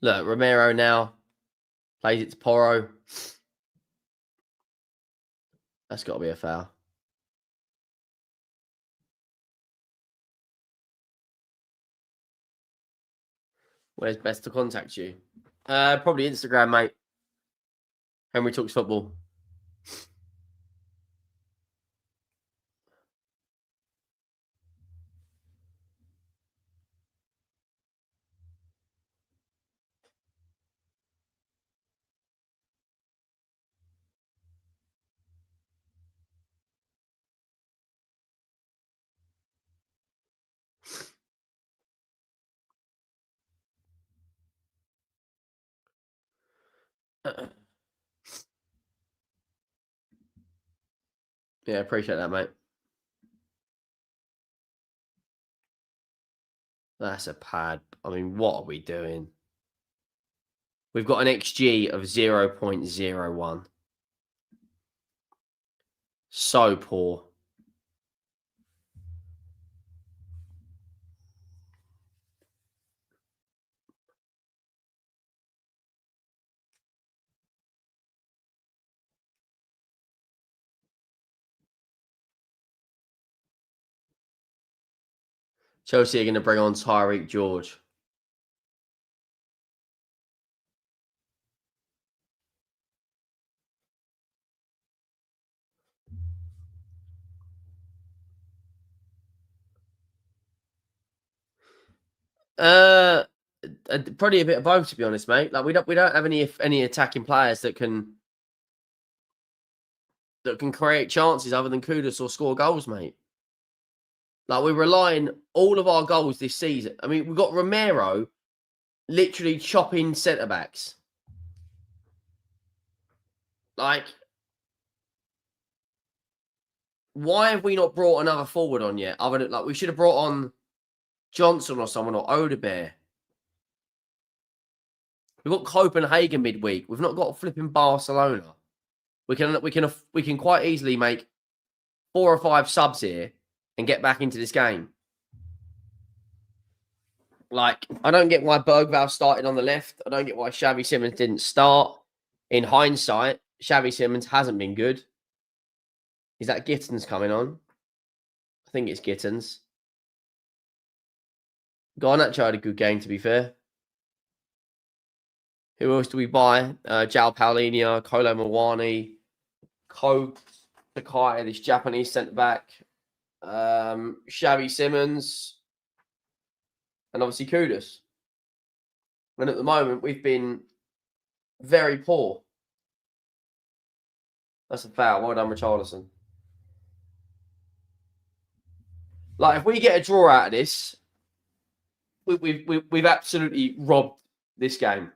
Look, Romero now plays it to Porro. That's got to be a foul. Where's best to contact you? Probably Instagram, mate. Henry Talks Football. Yeah, appreciate that, mate. That's a pad. I mean, what are we doing? We've got an XG of 0.01. So poor. Chelsea are going to bring on Tyreek George. Probably a bit of both, to be honest, mate. Like we don't have any attacking players that can create chances other than Kudus or score goals, mate. Like we're relying all of our goals this season. I mean, we've got Romero literally chopping centre backs. Like, why have we not brought another forward on yet? Other than, like, we should have brought on Johnson or someone, or Odebear. We've got Copenhagen midweek. We've not got flipping Barcelona. We can quite easily make 4 or 5 subs here and get back into this game. Like, I don't get why Bergvall started on the left. I don't get why Xavi Simons didn't start. In hindsight, Xavi Simons hasn't been good. Is that Gittins coming on? I think it's Gittins. Garnacho had a good game, to be fair. Who else do we buy? João Paulinho, Kolo Muani, Ko Sakai, this Japanese centre-back, Xavi Simons, and obviously Kudus. And at the moment, we've been very poor. That's a foul. Well done, Richarlison. Like, if we get a draw out of this, we've absolutely robbed this game.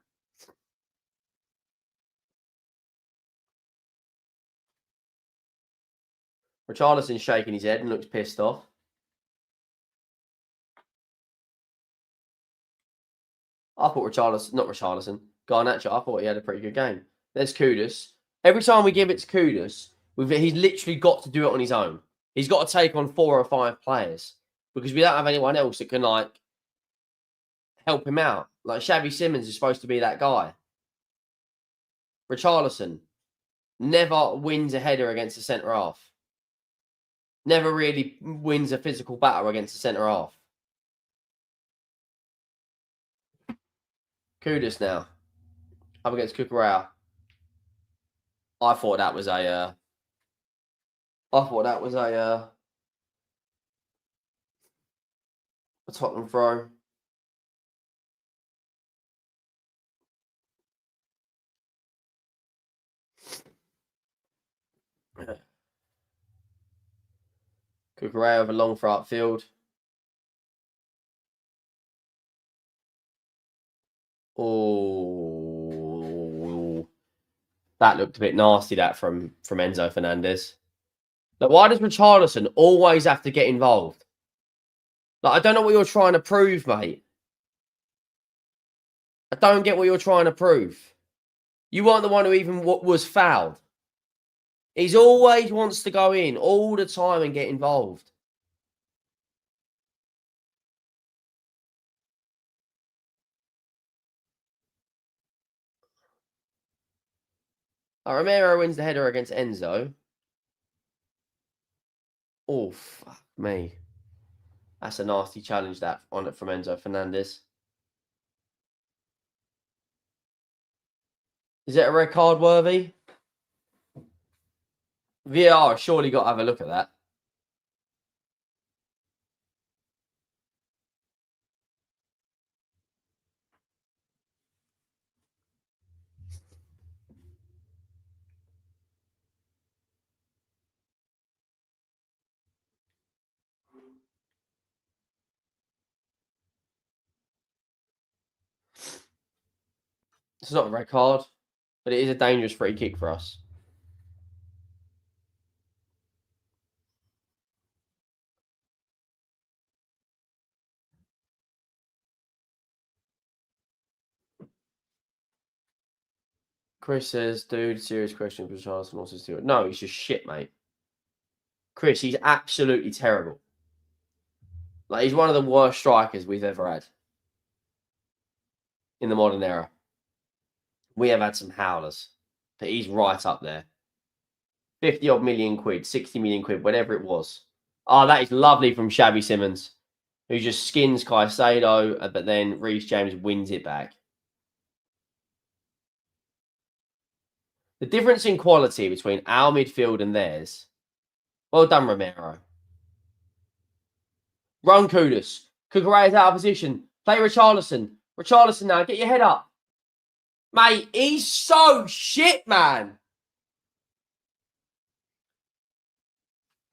Richarlison's shaking his head and looks pissed off. I thought Richarlison, Garnacho, I thought he had a pretty good game. There's Kudus. Every time we give it to Kudus, he's literally got to do it on his own. He's got to take on 4 or 5 players because we don't have anyone else that can, like, help him out. Like, Xavi Simons is supposed to be that guy. Richarlison never wins a header against a centre-half. Never really wins a physical battle against a centre-half. Kudus now. Up against Cucurella. I thought that was a Tottenham throw. Cucurella over long for upfield. Oh, that looked a bit nasty. That from Enzo Fernandez. Like, why does Richarlison always have to get involved? Like, I don't know what you're trying to prove, mate. I don't get what you're trying to prove. You weren't the one who even was fouled. He's always wants to go in all the time and get involved. Romero wins the header against Enzo. Oh, fuck me. That's a nasty challenge that on it from Enzo Fernandez. Is it a red card worthy? VAR surely got to have a look at that. It's not a red card, but it is a dangerous free kick for us. Chris says, dude, serious question for Charleston also still. No, he's just shit, mate. Chris, he's absolutely terrible. Like, he's one of the worst strikers we've ever had in the modern era. We have had some howlers, but he's right up there. 50 odd million quid, 60 million quid, whatever it was. Oh, that is lovely from Shabby Simmons, who just skins Caicedo, but then Reece James wins it back. The difference in quality between our midfield and theirs. Well done, Romero. Run Kudus. Kukureya's out of position. Play Richarlison. Richarlison now. Get your head up. Mate, he's so shit, man.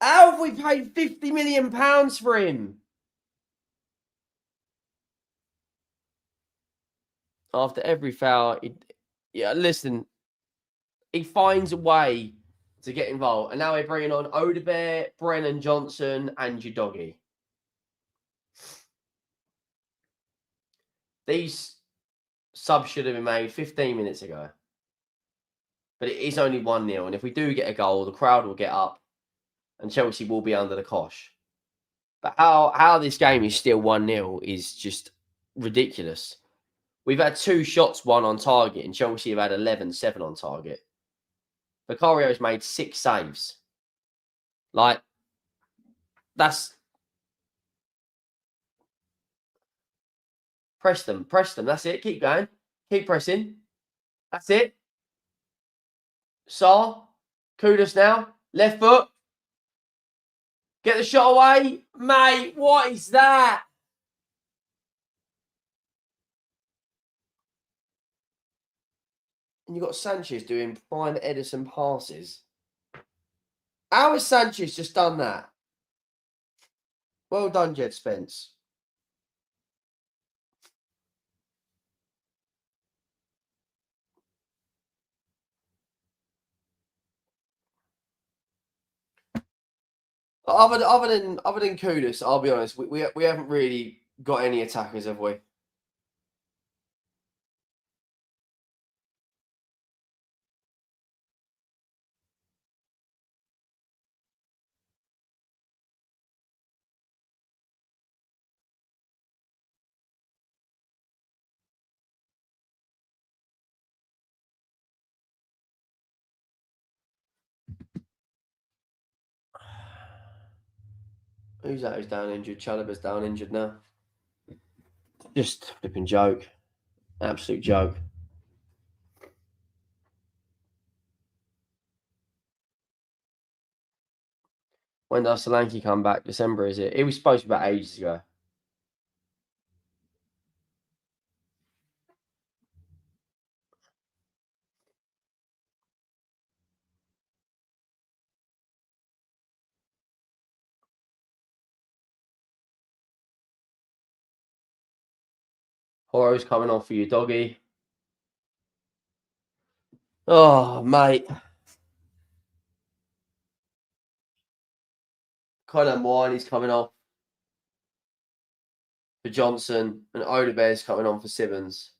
How have we paid £50 million for him? After every foul, listen, he finds a way to get involved. And now we're bringing on Odebear, Brennan Johnson, and Udogie. These subs should have been made 15 minutes ago. But it is only 1-0. And if we do get a goal, the crowd will get up and Chelsea will be under the cosh. But how this game is still 1-0 is just ridiculous. We've had 2 shots, 1 on target, and Chelsea have had 11-7 on target. Vicario's made 6 saves. Like, that's... Press them. That's it. Keep going. Keep pressing. That's it. Saar. Kudus now. Left foot. Get the shot away. Mate, what is that? And you've got Sanchez doing prime Edison passes. How has Sanchez just done that? Well done, Jed Spence. Other than Kudus, I'll be honest, we haven't really got any attackers, have we? Who's that? Who's down injured? Chalobah's down injured now. Just flipping joke. Absolute joke. When does Solanke come back? December, is it? It was supposed to be about ages ago. Horo's coming on for you, doggy. Oh, mate. Colin Wine is coming off for Johnson, and Odebear's coming on for Simmons.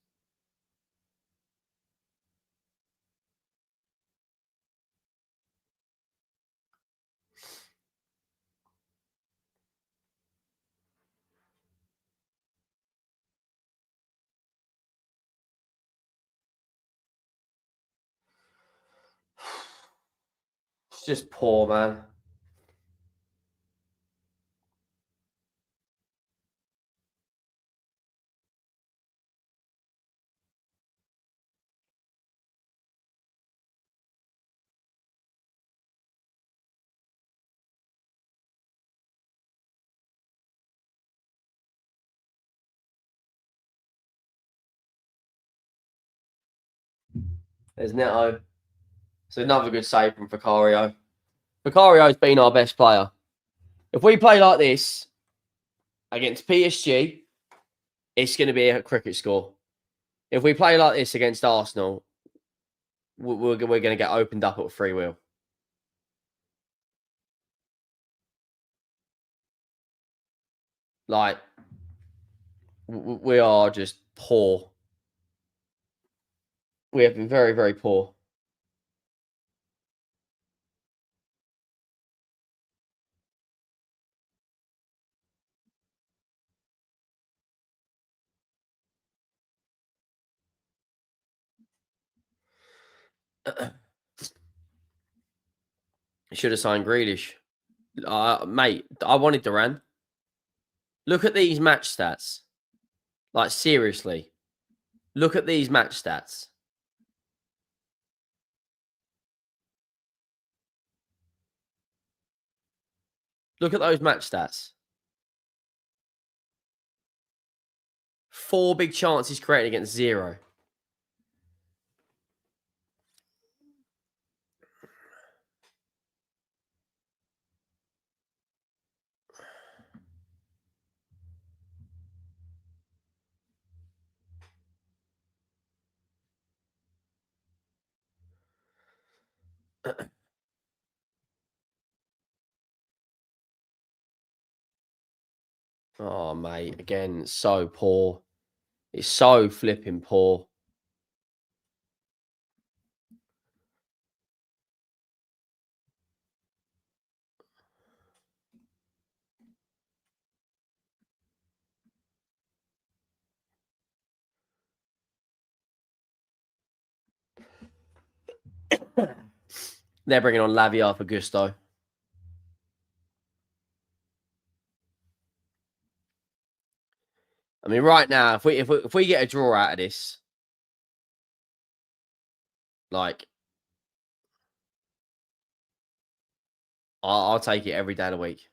It's just poor, man. There's Neto. It's another good save from Vicario. Vicario's been our best player. If we play like this against PSG, it's going to be a cricket score. If we play like this against Arsenal, we're going to get opened up at 3-0. Like, we are just poor. We have been very, very poor. Should have signed Grealish. Mate, I wanted Duran. Look at these match stats. Like, seriously. Look at these match stats. Look at those match stats. 4 big chances created against 0. Oh, mate. Again, so poor. It's so flipping poor. They're bringing on Lavia for Gusto. I mean, right now, if we get a draw out of this, like, I'll take it every day of the week.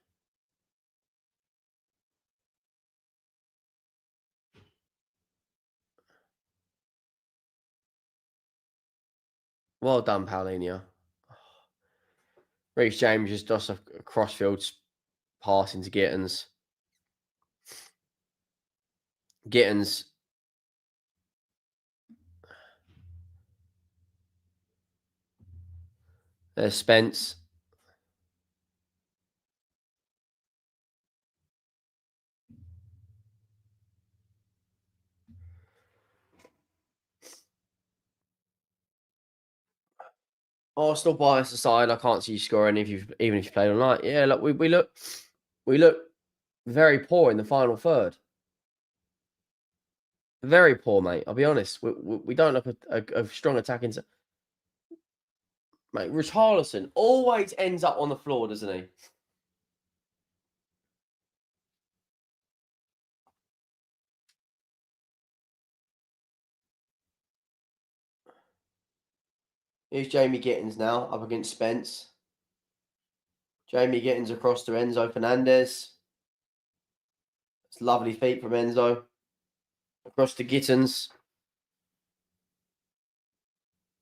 Well done, Paulinho. Reece James just does a crossfield pass into Gittins. Gittins. There's Spence. Arsenal bias aside, I can't see you scoring even if you played all night. Yeah, look, we look very poor in the final third. Very poor, mate. I'll be honest. We don't look a strong attacking. Mate, Richarlison always ends up on the floor, doesn't he? Here's Jamie Gittins now up against Spence. Jamie Gittins across to Enzo Fernandez. It's lovely feet from Enzo. Across to Gittins.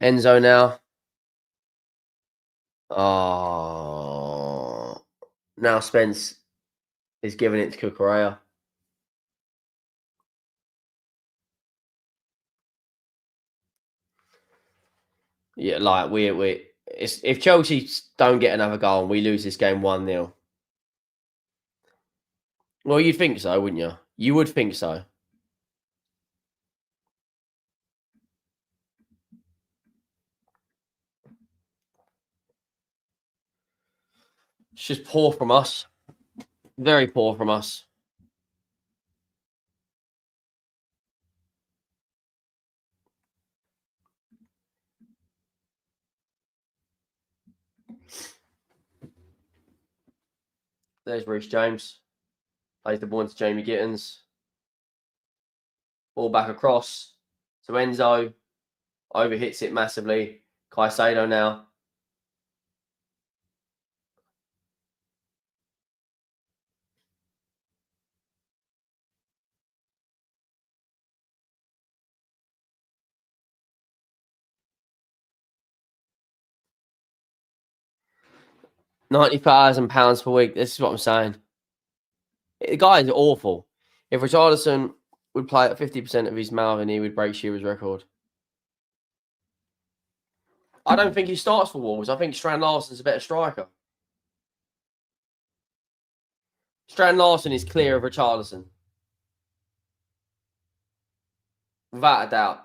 Enzo now. Oh. Now Spence is giving it to Cucurella. Yeah, like if Chelsea don't get another goal and we lose this game 1-0. Well, you'd think so, wouldn't you? You would think so. It's just poor from us. Very poor from us. There's Reece James. Plays the ball into Jamie Gittins. Ball back across to Enzo. Overhits it massively. Caicedo now. £90,000 per week. This is what I'm saying. The guy is awful. If Richarlison would play at 50% of his mouthing, he would break Shearer's record. I don't think he starts for Wolves. I think Strand Larsen's a better striker. Strand Larsen is clear of Richarlison. Without a doubt.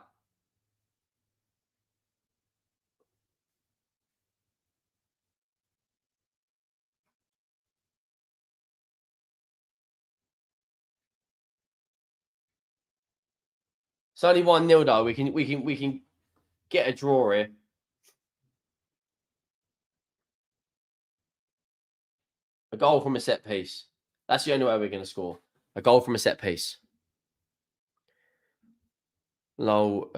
It's only 1-0 though. We can get a draw here. A goal from a set piece. That's the only way we're going to score. A goal from a set piece. Lol,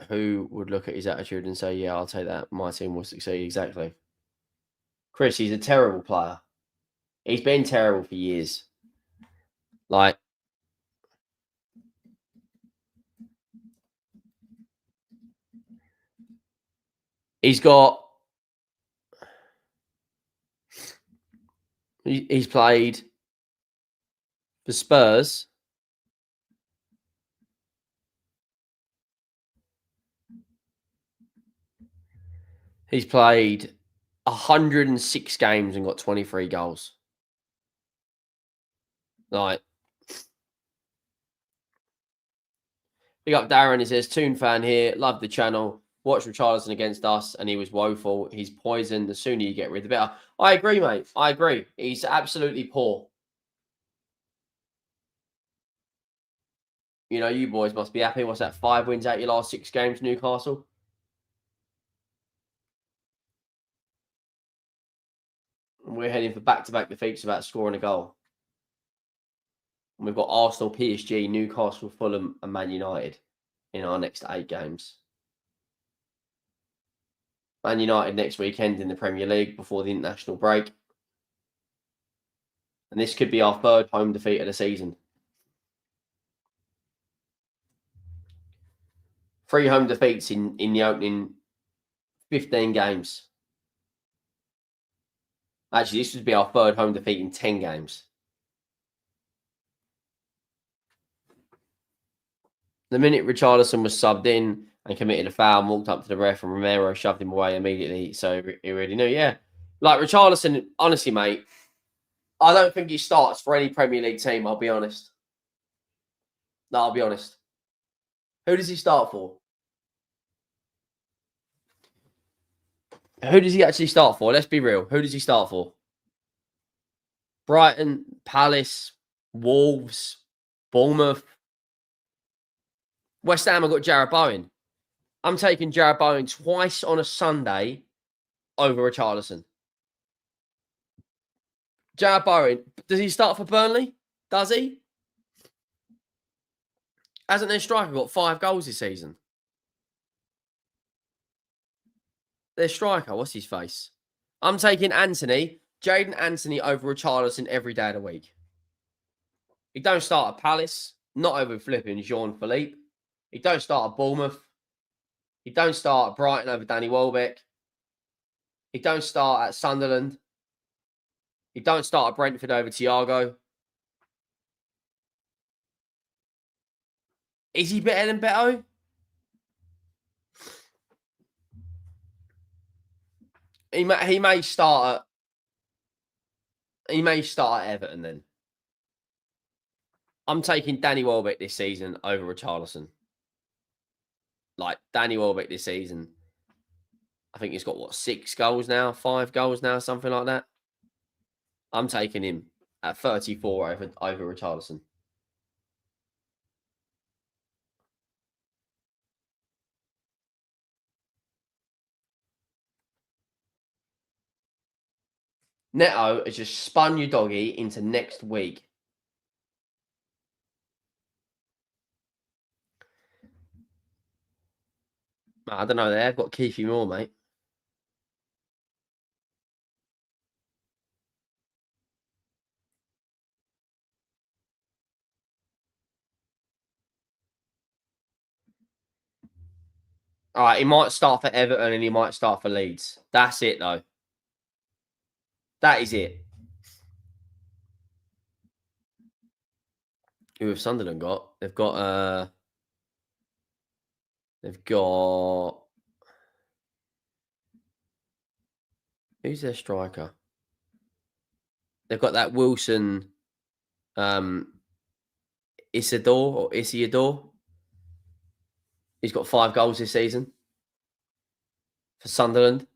who would look at his attitude and say, yeah, I'll take that. My team will succeed. Exactly. Chris, he's a terrible player. He's been terrible for years. Like, he's played for Spurs. He's played 106 games and got 23 goals. Like, big up Darren. He says, Toon fan here. Love the channel. Watch Richarlison against us, and he was woeful. He's poison. The sooner you get rid, the better. I agree, mate. I agree. He's absolutely poor. You know, you boys must be happy. What's that? 5 wins out your last 6 games, Newcastle? We're heading for back-to-back defeats without scoring a goal. And we've got Arsenal, PSG, Newcastle, Fulham, and Man United in our next 8 games. Man United next weekend in the Premier League before the international break. And this could be our 3rd home defeat of the season. 3 home defeats in the opening 15 games. Actually, this would be our 3rd home defeat in 10 games. The minute Richarlison was subbed in and committed a foul and walked up to the ref, and Romero shoved him away immediately. So he already knew, yeah. Like, Richarlison, honestly, mate, I don't think he starts for any Premier League team, I'll be honest. No, I'll be honest. Who does he start for? Who does he actually start for? Let's be real. Who does he start for? Brighton, Palace, Wolves, Bournemouth. West Ham have got Jarrod Bowen. I'm taking Jarrod Bowen twice on a Sunday over Richarlison. Jarrod Bowen, does he start for Burnley? Does he? Hasn't their striker got 5 goals this season? Their striker, what's his face? I'm taking Anthony, Jaden Anthony over Richarlison every day of the week. He don't start at Palace, not over flipping Jean-Philippe. He don't start at Bournemouth. He don't start at Brighton over Danny Welbeck. He don't start at Sunderland. He don't start at Brentford over Thiago. Is he better than Beto? He may start at Everton then. I'm taking Danny Welbeck this season over Richarlison. Like, Danny Welbeck this season, I think he's got, what, 6 goals now? 5 goals now? Something like that. I'm taking him at 34 over Richarlison. Neto has just spun your doggy into next week. I don't know. They've got Keithy Moore, mate. All right, he might start for Everton and he might start for Leeds. That's it, though. That is it. Who have Sunderland got? They've got who's their striker? They've got that Wilson Isidore. He's got 5 goals this season for Sunderland.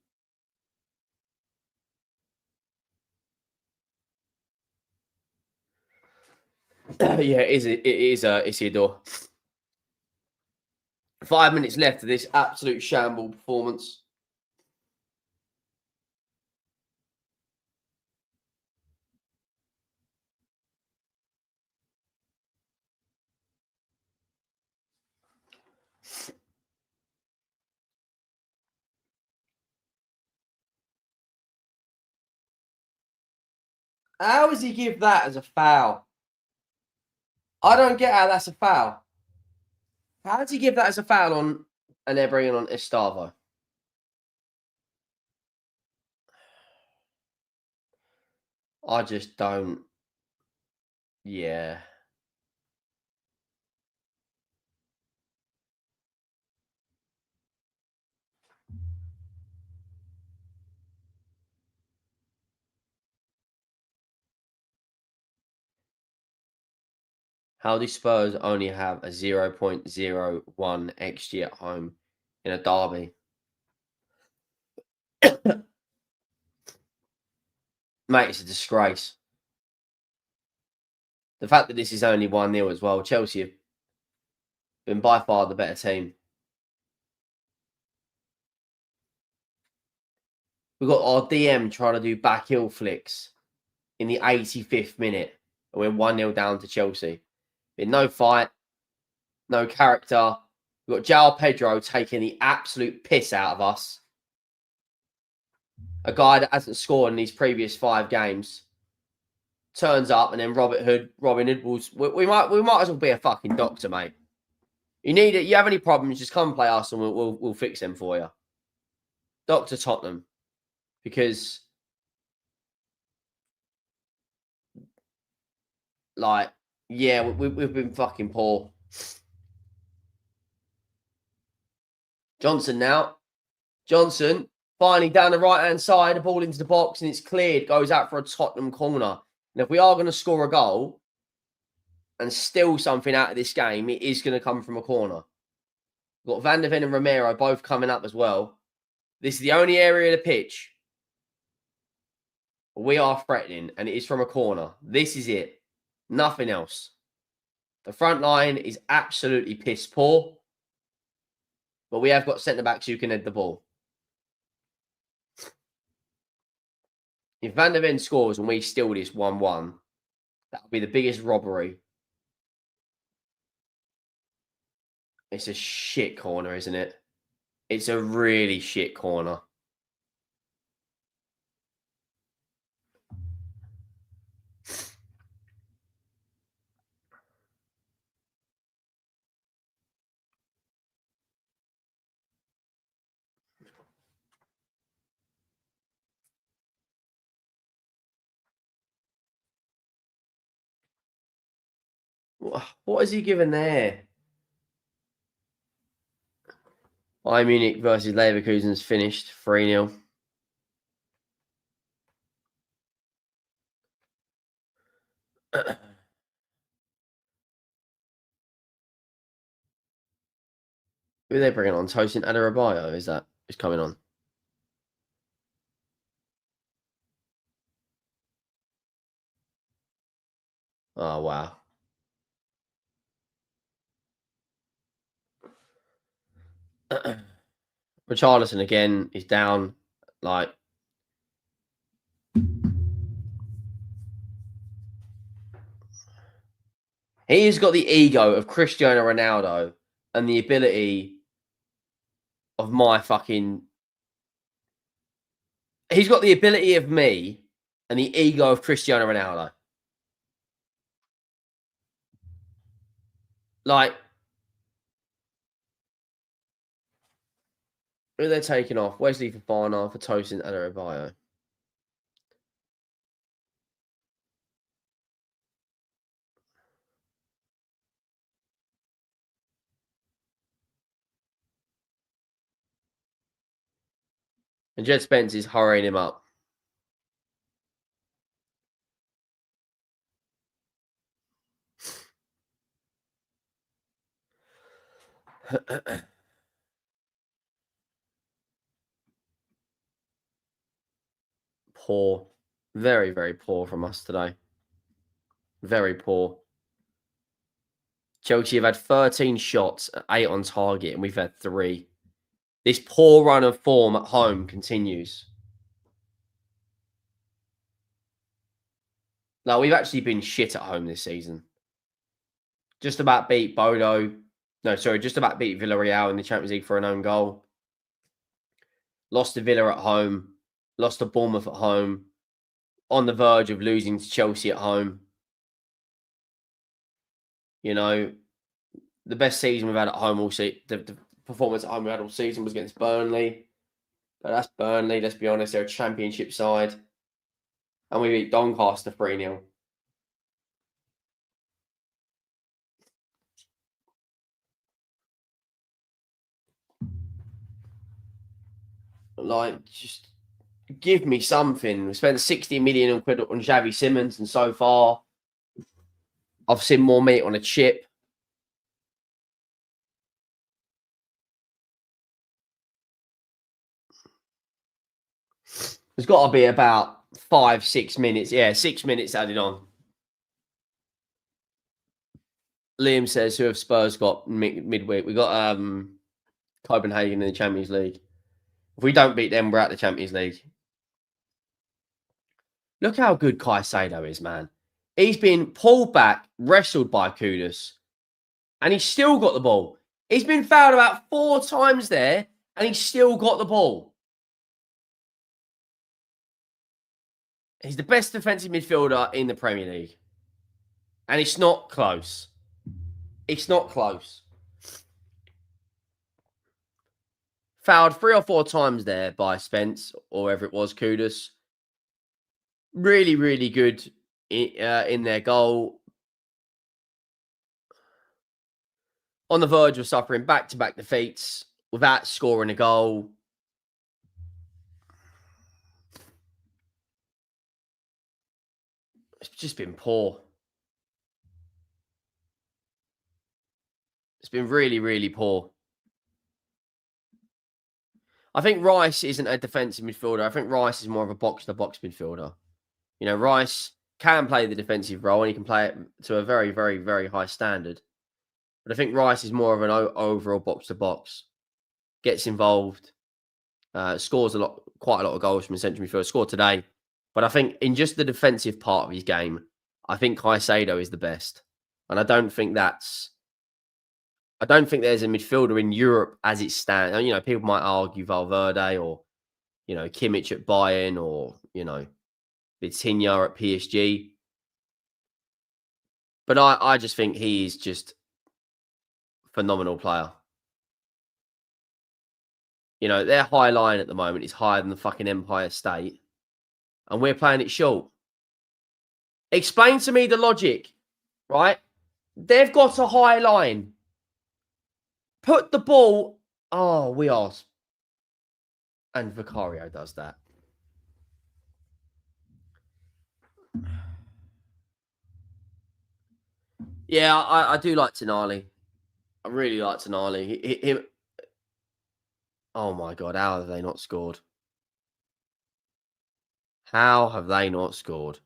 Yeah, it is Isidore. 5 minutes left of this absolute shamble performance. How does he give that as a foul? I don't get how that's a foul. How does he give that as a foul on, and they're bringing on Estavo? I just don't. Yeah. How do Spurs only have a 0.01 XG at home in a derby? Mate, it's a disgrace. The fact that this is only 1-0 as well. Chelsea have been by far the better team. We've got our DM trying to do back heel flicks in the 85th minute. And we're 1-0 down to Chelsea. Been no fight, no character. We've got João Pedro taking the absolute piss out of us. A guy that hasn't scored in these previous 5 games turns up, and then Robin Hood we might as well be a fucking doctor, mate. You need it. You have any problems, just come and play us, and we'll fix them for you. Dr. Tottenham, because like, yeah, we've been fucking poor. Johnson now. Johnson finally down the right-hand side, the ball into the box, and it's cleared. Goes out for a Tottenham corner. And if we are going to score a goal and steal something out of this game, it is going to come from a corner. We've got Van der Ven and Romero both coming up as well. This is the only area of the pitch we are threatening, and it is from a corner. This is it. Nothing else. The front line is absolutely piss poor, but we have got centre-backs who can head the ball. If Van der Ven scores and we steal this 1-1, that would be the biggest robbery. It's a shit corner, isn't it? It's a really shit corner. What is he given there? Bayern Munich versus Leverkusen's finished 3-0. Who are they bringing on? Tosin Adarabioyo, is coming on? Oh, wow. Richarlison again is down. Like, he has got the ego of Cristiano Ronaldo and the ability of my fucking... He's got the ability of me and the ego of Cristiano Ronaldo. Like, who are they taking off? Wesley Fofana for Tosin Adarabioyo. And Jed Spence is hurrying him up. Poor. Very, very poor from us today. Very poor. Chelsea have had 13 shots, 8 on target, and we've had 3. This poor run of form at home continues. No, we've actually been shit at home this season. Just about beat Bodo. No, sorry, just about beat Villarreal in the Champions League for an own goal. Lost to Villa at home. Lost to Bournemouth at home. On the verge of losing to Chelsea at home. You know, the best season we've had at home all season. The performance at home we had all season was against Burnley. But that's Burnley, let's be honest. They're a championship side. And we beat Doncaster 3-0. Like, just give me something. We spent 60 million quid on Xavi Simons, and so far, I've seen more meat on a chip. There's got to be about 5-6 minutes. Yeah, 6 minutes added on. Liam says, who have Spurs got midweek? We got Copenhagen in the Champions League. If we don't beat them, we're out the Champions League. Look how good Caicedo is, man. He's been pulled back, wrestled by Kudus, and he's still got the ball. He's been fouled about 4 times there, and he's still got the ball. He's the best defensive midfielder in the Premier League. And it's not close. It's not close. Fouled 3 or 4 times there by Spence, or whoever it was, Kudus. Really, really good in their goal. On the verge of suffering back-to-back defeats without scoring a goal. It's just been poor. It's been really, really poor. I think Rice isn't a defensive midfielder. I think Rice is more of a box-to-box midfielder. You know, Rice can play the defensive role and he can play it to a very, very, very high standard. But I think Rice is more of an overall box-to-box. Gets involved. Scores quite a lot of goals from a central midfielder. Scored today. But I think in just the defensive part of his game, I think Caicedo is the best. And I don't think there's a midfielder in Europe as it stands. You know, people might argue Valverde or, you know, Kimmich at Bayern or, you know, Vitinha at PSG. But I just think he is just a phenomenal player. You know, their high line at the moment is higher than the fucking Empire State. And we're playing it short. Explain to me the logic, right? They've got a high line. Put the ball... Oh, we are... And Vicario does that. Yeah, I do like Tonali. I really like Tonali. Oh my God, how have they not scored? How have they not scored?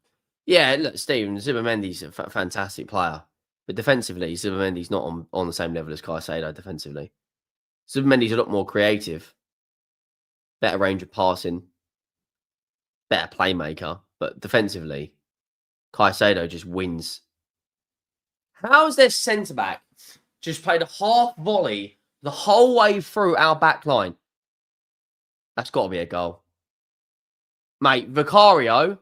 Yeah, look, Steven, Zubimendi's a fantastic player. But defensively, Zubimendi's not on the same level as Caicedo defensively. Zubimendi's a lot more creative. Better range of passing. Better playmaker. But defensively, Caicedo just wins. How is their centre-back just played a half volley the whole way through our back line? That's got to be a goal. Mate, Vicario,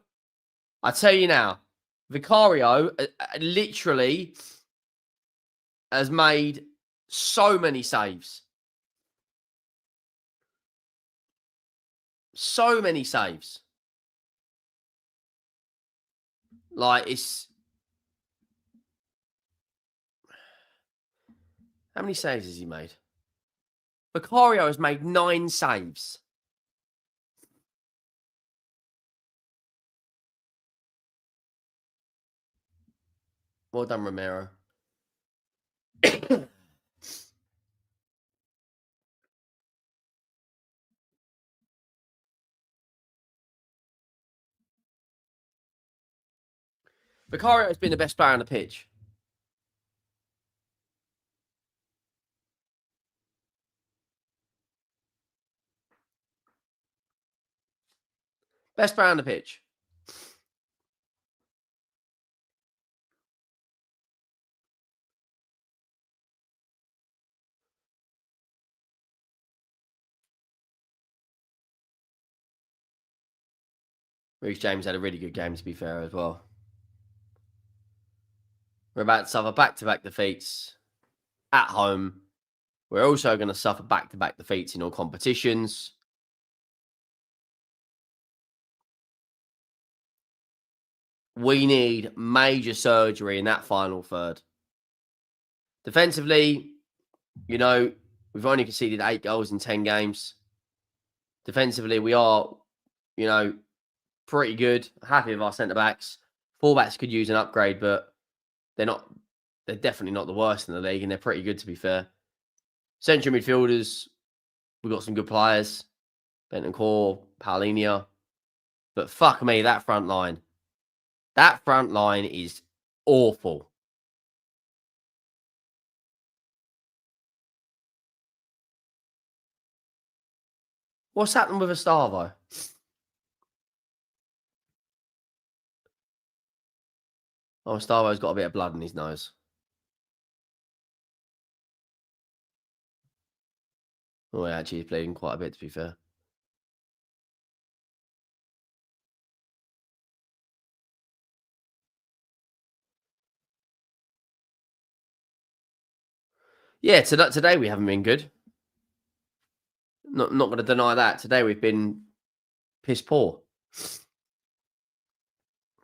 I tell you now, Vicario literally has made so many saves. So many saves. Like, it's... How many saves has he made? Vicario has made 9 saves. Well done, Romero. Vicario has been the best player on the pitch. Best player on the pitch. Reece James had a really good game, to be fair, as well. We're about to suffer back-to-back defeats at home. We're also going to suffer back-to-back defeats in all competitions. We need major surgery in that final third. Defensively, you know, we've only conceded 8 goals in 10 games. Defensively, we are, you know, pretty good. Happy with our centre-backs. Full-backs could use an upgrade, but they're definitely not the worst in the league, and they're pretty good, to be fair. Central midfielders, we've got some good players. Bentancur, Paulinho. But fuck me, that front line. That front line is awful. What's happened with Gustavo? Oh, Gustavo's got a bit of blood in his nose. Oh, yeah, actually, he's bleeding quite a bit, to be fair. Yeah, today we haven't been good. Not going to deny that. Today we've been piss poor.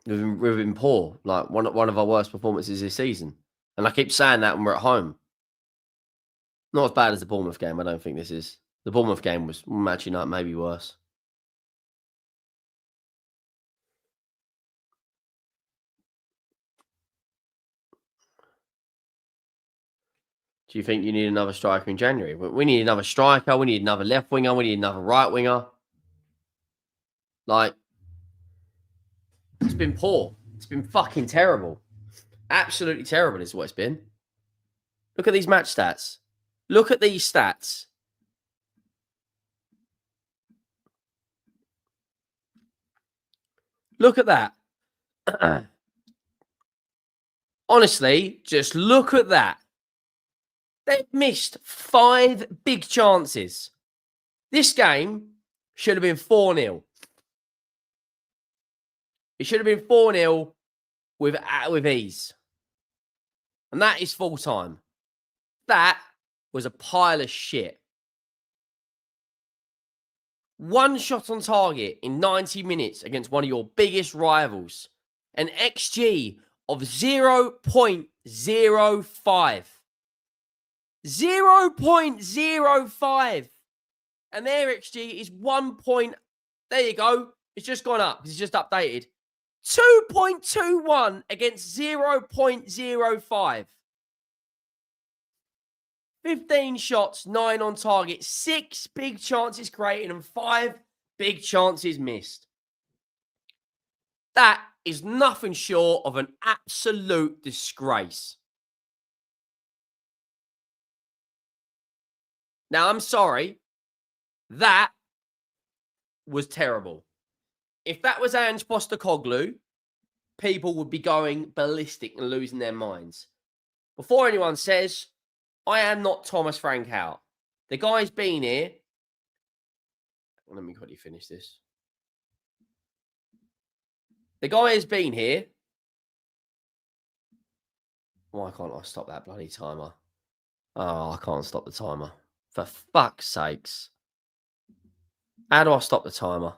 We've been poor. Like one of our worst performances this season. And I keep saying that when we're at home. Not as bad as the Bournemouth game. I don't think this is. The Bournemouth game was actually not maybe worse. Do you think you need another striker in January? We need another striker. We need another left winger. We need another right winger. Like, it's been poor. It's been fucking terrible. Absolutely terrible is what it's been. Look at these match stats. Look at these stats. Look at that. Honestly, just look at that. They've missed 5 big chances. This game should have been 4-0. It should have been 4-0 with ease. And that is full time. That was a pile of shit. 1 shot on target in 90 minutes against one of your biggest rivals. An XG of 0.05. 0.05. And their XG is 1. There you go. It's just gone up. It's just updated. 2.21 against 0.05. 15 shots, 9 on target, 6 big chances created, and 5 big chances missed. That is nothing short of an absolute disgrace. Now, I'm sorry. That was terrible. If that was Ange Postecoglou, people would be going ballistic and losing their minds. Before anyone says, I am not Thomas Frankout. The guy's been here. Let me quickly finish this. The guy has been here. Why can't I stop that bloody timer? Oh, I can't stop the timer. For fuck's sakes. How do I stop the timer?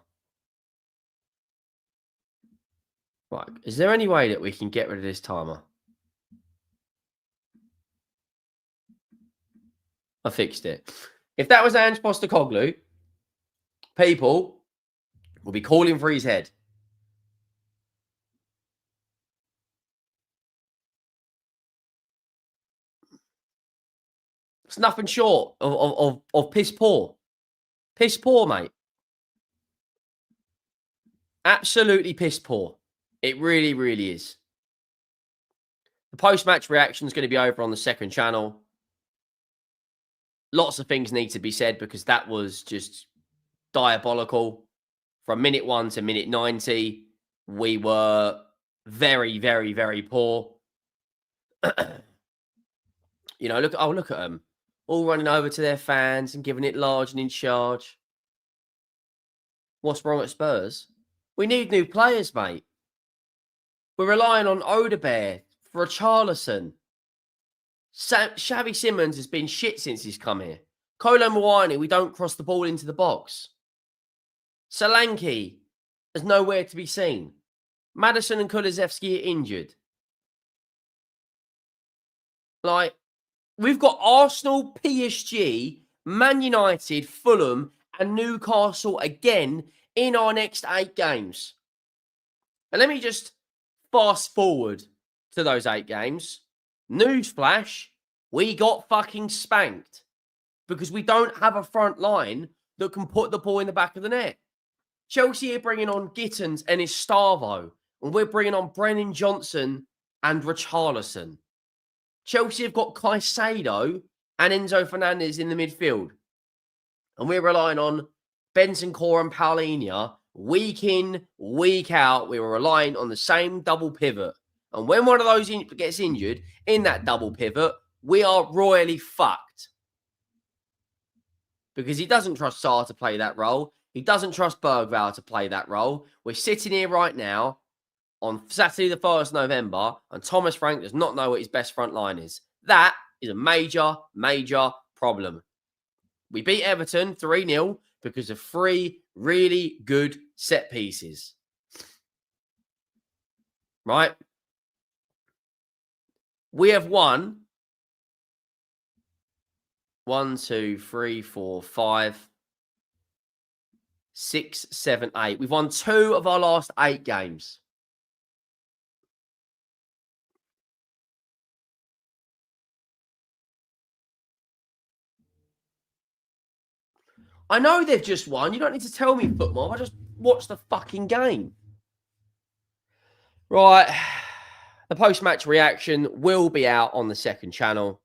Right. Is there any way that we can get rid of this timer? I fixed it. If that was Ange Postecoglou, people will be calling for his head. It's nothing short of piss poor. Piss poor, mate. Absolutely piss poor. It really, really is. The post-match reaction is going to be over on the second channel. Lots of things need to be said because that was just diabolical. From minute 1 to minute 90, we were very, very, very poor. You know, look at them. All running over to their fans and giving it large and in charge. What's wrong at Spurs? We need new players, mate. We're relying on Odebear for a Richarlison. Xavi Simons has been shit since he's come here. Kolo Muani, we don't cross the ball into the box. Solanke is nowhere to be seen. Maddison and Kulusevski are injured. Like, we've got Arsenal, PSG, Man United, Fulham, and Newcastle again in our next 8 games. And let me just fast forward to those 8 games. Newsflash, we got fucking spanked because we don't have a front line that can put the ball in the back of the net. Chelsea are bringing on Gittins and Estavo, and we're bringing on Brennan Johnson and Richarlison. Chelsea have got Caicedo and Enzo Fernandez in the midfield. And we're relying on Bentancur and Paulinho week in, week out. We were relying on the same double pivot. And when one of those gets injured in that double pivot, we are royally fucked. Because he doesn't trust Sarr to play that role. He doesn't trust Bergvall to play that role. We're sitting here right now on Saturday the 1st November, and Thomas Frank does not know what his best front line is. That is a major, major problem. We beat Everton 3-0 because of 3 really good set pieces. Right? We have won 1, 2, 3, 4, 5, 6, 7, 8. We've won 2 of our last 8 games. I know they've just won. You don't need to tell me football. I just watched the fucking game. Right. The post-match reaction will be out on the second channel.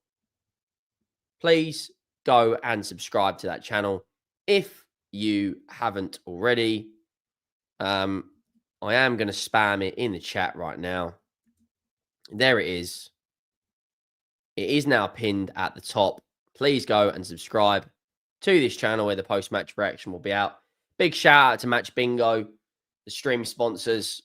Please go and subscribe to that channel if you haven't already. I am going to spam it in the chat right now. There it is. It is now pinned at the top. Please go and subscribe to this channel where the post-match reaction will be out. Big shout out to Match Bingo, the stream sponsors.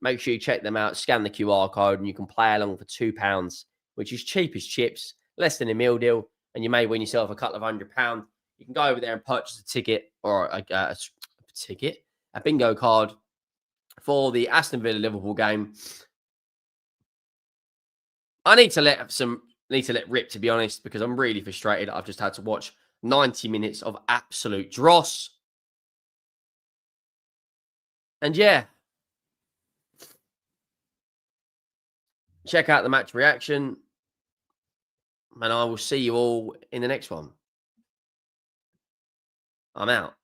Make sure you check them out. Scan the QR code and you can play along for £2, which is cheap as chips, less than a meal deal, and you may win yourself a couple of £100. You can go over there and purchase a ticket or a bingo card for the Aston Villa Liverpool game. I need to let rip, to be honest, because I'm really frustrated. I've just had to watch 90 minutes of absolute dross. And yeah, check out the match reaction, and I will see you all in the next one. I'm out.